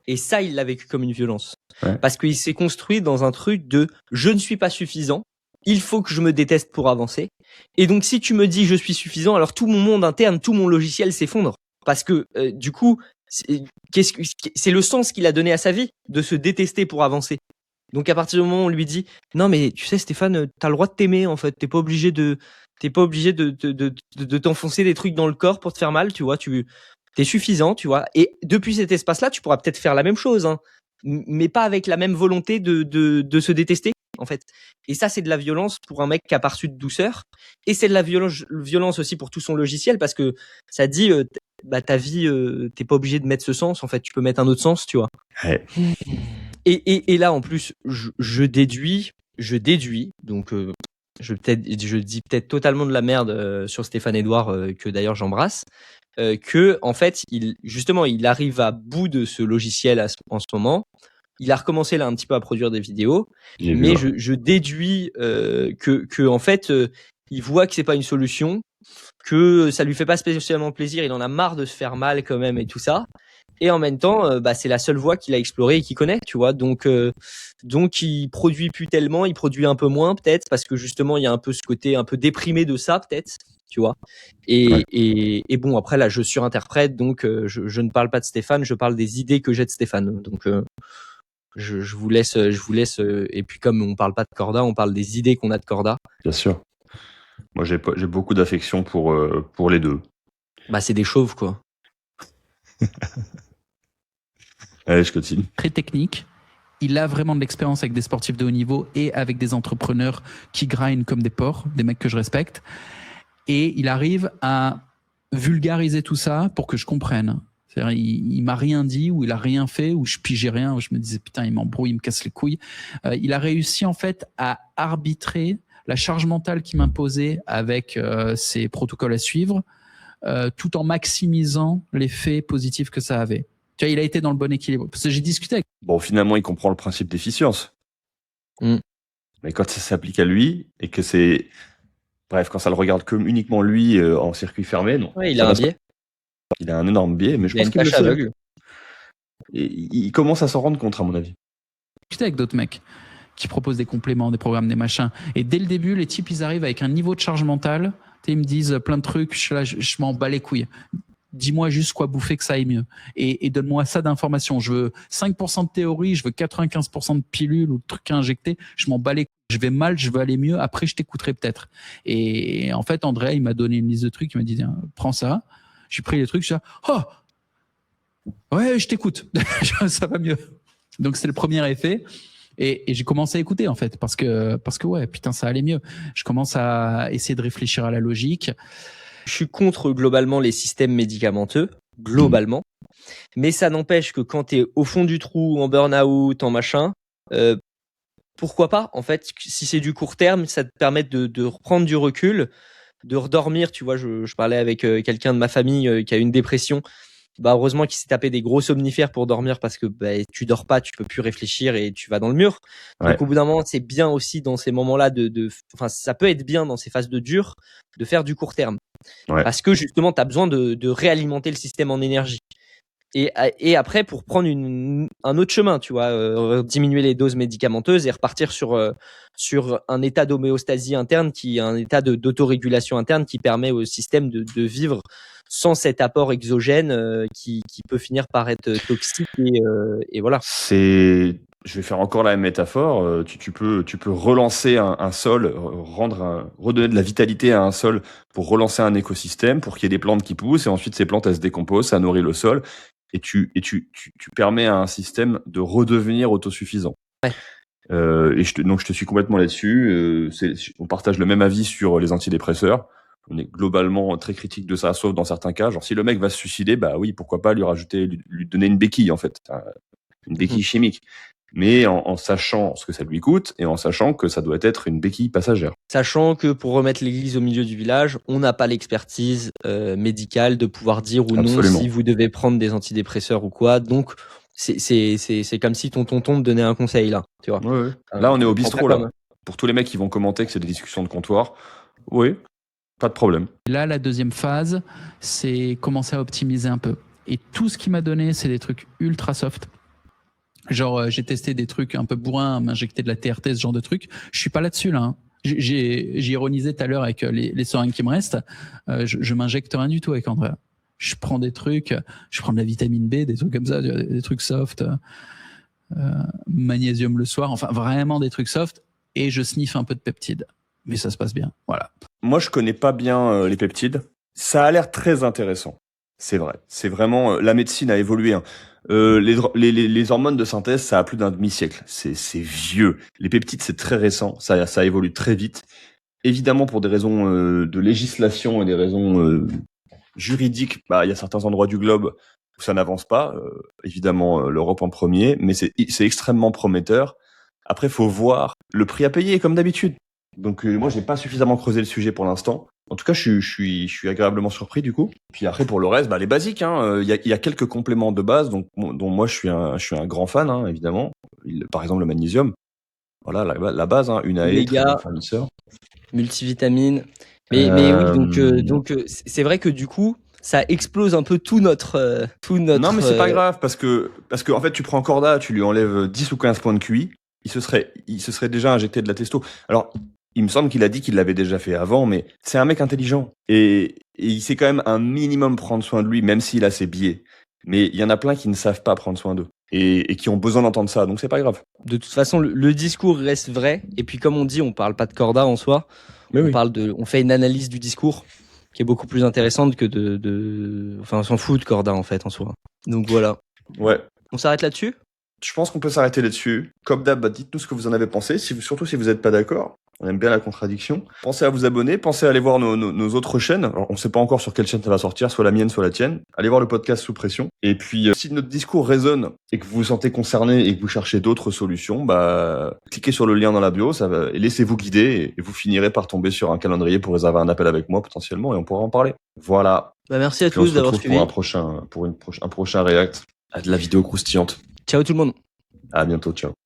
Et ça, il l'a vécu comme une violence. Ouais. Parce qu'il s'est construit dans un truc de je ne suis pas suffisant, il faut que je me déteste pour avancer. Et donc, si tu me dis je suis suffisant, alors tout mon monde interne, tout mon logiciel s'effondre. Parce que, du coup, c'est le sens qu'il a donné à sa vie, de se détester pour avancer. Donc, à partir du moment où on lui dit non, mais tu sais, Stéphane, t'as le droit de t'aimer, en fait, t'es pas obligé de t'enfoncer des trucs dans le corps pour te faire mal, tu vois, t'es suffisant, tu vois. Et depuis cet espace-là, tu pourras peut-être faire la même chose, hein, mais pas avec la même volonté de se détester, en fait. Et ça, c'est de la violence pour un mec qui a pas reçu de douceur. Et c'est de la violence aussi pour tout son logiciel, parce que ça dit, bah, ta vie, t'es pas obligé de mettre ce sens, en fait. Tu peux mettre un autre sens, tu vois. Ouais. Et là, en plus, je déduis, donc je dis peut-être totalement de la merde sur Stéphane Edouard, que d'ailleurs j'embrasse, que en fait, il arrive à bout de ce logiciel en ce moment. Il a recommencé là un petit peu à produire des vidéos, mais je déduis que en fait, il voit que c'est pas une solution, que ça lui fait pas spécialement plaisir, il en a marre de se faire mal quand même et tout ça. Et en même temps, bah, c'est la seule voie qu'il a explorée et qu'il connaît, tu vois. Donc il produit plus tellement, il produit un peu moins peut-être, parce que justement il y a un peu ce côté un peu déprimé de ça peut-être, tu vois. Et bon, après là je surinterprète, donc je ne parle pas de Stéphane, je parle des idées que j'ai de Stéphane. Donc je vous laisse, et puis comme on parle pas de Corda, on parle des idées qu'on a de Corda. Bien sûr. Moi, j'ai beaucoup d'affection pour les deux. Bah c'est des chauves, quoi. Allez, je continue. Très technique. Il a vraiment de l'expérience avec des sportifs de haut niveau et avec des entrepreneurs qui grindent comme des porcs, des mecs que je respecte. Et il arrive à vulgariser tout ça pour que je comprenne. C'est-à-dire, il m'a rien dit, ou il a rien fait, ou je pigeais rien, où je me disais putain, il m'embrouille, il me casse les couilles. Il a réussi en fait à arbitrer la charge mentale qu'il m'imposait avec ses protocoles à suivre, tout en maximisant l'effet positif que ça avait. Tu vois, il a été dans le bon équilibre. Parce que j'ai discuté avec... Bon, finalement, il comprend le principe d'efficience. Mais quand ça s'applique à lui, et que c'est... Bref, quand ça le regarde comme uniquement lui en circuit fermé, non. Ouais, il a un biais. Il a un énorme biais, mais je pense qu'il le sait. Et il commence à s'en rendre compte, à mon avis. J'ai discuté avec d'autres mecs qui proposent des compléments, des programmes, des machins. Et dès le début, les types, ils arrivent avec un niveau de charge mentale. Ils me disent plein de trucs. Je m'en bats les couilles. Dis-moi juste quoi bouffer que ça aille mieux. Et donne-moi ça d'informations. Je veux 5% de théorie, je veux 95% de pilules ou de trucs à injecter. Je m'en bats les couilles. Je vais mal, je veux aller mieux. Après, je t'écouterai peut-être. Et en fait, André, il m'a donné une liste de trucs. Il m'a dit, tiens, prends ça. J'ai pris les trucs. Je suis là, oh, ouais, je t'écoute. Ça va mieux. Donc, c'est le premier effet. Et j'ai commencé à écouter, en fait, parce que ouais, putain, ça allait mieux. Je commence à essayer de réfléchir à la logique. Je suis contre globalement les systèmes médicamenteux, globalement. Mais ça n'empêche que quand t'es au fond du trou, en burn-out, en machin, pourquoi pas, en fait, si c'est du court terme, ça te permet de reprendre du recul, de redormir. Tu vois, je parlais avec quelqu'un de ma famille qui a une dépression. Bah, heureusement qu'il s'est tapé des gros somnifères pour dormir, parce que bah, tu dors pas, tu peux plus réfléchir et tu vas dans le mur. Ouais. Donc au bout d'un moment, c'est bien aussi dans ces moments-là enfin, ça peut être bien dans ces phases de dur de faire du court terme. Ouais. Parce que justement, tu as besoin de réalimenter le système en énergie. Et après, pour prendre un autre chemin, tu vois, diminuer les doses médicamenteuses et repartir sur un état d'homéostasie interne, un état d'autorégulation interne qui permet au système de vivre sans cet apport exogène qui peut finir par être toxique et voilà. Je vais faire encore la même métaphore. Tu peux relancer un sol, redonner de la vitalité à un sol pour relancer un écosystème, pour qu'il y ait des plantes qui poussent, et ensuite ces plantes elles se décomposent, ça nourrit le sol, et tu permets à un système de redevenir autosuffisant. Ouais. Donc je te suis complètement là-dessus. On partage le même avis sur les antidépresseurs. On est globalement très critique de ça, sauf dans certains cas. Genre si le mec va se suicider, bah oui, pourquoi pas lui donner une béquille en fait, une béquille chimique. Mais en sachant ce que ça lui coûte et en sachant que ça doit être une béquille passagère. Sachant que pour remettre l'église au milieu du village, on n'a pas l'expertise médicale de pouvoir dire ou non si vous devez prendre des antidépresseurs ou quoi. Donc, c'est comme si ton tonton te donnait un conseil, là, tu vois. Ouais. Là, on est au Prends bistrot, pas là. comme- Pour tous les mecs qui vont commenter que c'est des discussions de comptoir, oui, pas de problème. Là, la deuxième phase, c'est commencer à optimiser un peu. Et tout ce qu'il m'a donné, c'est des trucs ultra soft. Genre, j'ai testé des trucs un peu bourrins, m'injecter de la TRT, ce genre de trucs. Je suis pas là-dessus, là. Hein. J'ai ironisé tout à l'heure avec les seringues qui me restent. Je m'injecte rien du tout avec Andrea. Je prends des trucs, je prends de la vitamine B, des trucs comme ça, des trucs soft, magnésium le soir, enfin vraiment des trucs soft, et je sniffe un peu de peptides. Mais ça se passe bien, voilà. Moi, je connais pas bien les peptides. Ça a l'air très intéressant. C'est vrai. C'est vraiment la médecine a évolué. Hein. Les hormones de synthèse, ça a plus d'un demi-siècle. C'est vieux. Les peptides, c'est très récent. Ça évolue très vite. Évidemment, pour des raisons de législation et des raisons juridiques, bah, il y a certains endroits du globe où ça n'avance pas. Évidemment, l'Europe en premier, mais c'est extrêmement prometteur. Après, faut voir le prix à payer, comme d'habitude. Donc moi, j'ai pas suffisamment creusé le sujet pour l'instant. En tout cas, je suis agréablement surpris du coup. Puis après, pour le reste, bah, les basiques. Il y a quelques compléments de base, dont moi je suis un grand fan, hein, évidemment. Par exemple, le magnésium. Voilà, la base, hein, une AE, très Oméga. bon fournisseur. Multivitamines. Mais oui, donc c'est vrai que du coup, ça explose un peu tout notre. Non, mais c'est pas grave, parce que en fait, tu prends Corda, tu lui enlèves 10 ou 15 points de QI, il se serait déjà injecté de la testo. Alors, il me semble qu'il a dit qu'il l'avait déjà fait avant, mais c'est un mec intelligent. Et il sait quand même un minimum prendre soin de lui, même s'il a ses biais. Mais il y en a plein qui ne savent pas prendre soin d'eux. Et qui ont besoin d'entendre ça, donc c'est pas grave. De toute façon, le discours reste vrai. Et puis, comme on dit, on parle pas de Corda en soi. Mais oui. On fait une analyse du discours qui est beaucoup plus intéressante que enfin, on s'en fout de Corda en fait en soi. Donc voilà. Ouais. On s'arrête là-dessus? Je pense qu'on peut s'arrêter là-dessus. Comme d'hab, bah, dites-nous ce que vous en avez pensé, surtout si vous n'êtes pas d'accord. On aime bien la contradiction. Pensez à vous abonner, pensez à aller voir nos autres chaînes. Alors, on ne sait pas encore sur quelle chaîne ça va sortir, soit la mienne, soit la tienne. Allez voir le podcast Sous Pression. Et puis, si notre discours résonne et que vous vous sentez concerné et que vous cherchez d'autres solutions, bah, cliquez sur le lien dans la bio, et laissez-vous guider et vous finirez par tomber sur un calendrier pour réserver un appel avec moi potentiellement et on pourra en parler. Voilà. Bah, merci à Puis on tous se d'avoir retrouve suivi. pour un prochain react à de la vidéo croustillante. Ciao tout le monde. À bientôt, ciao.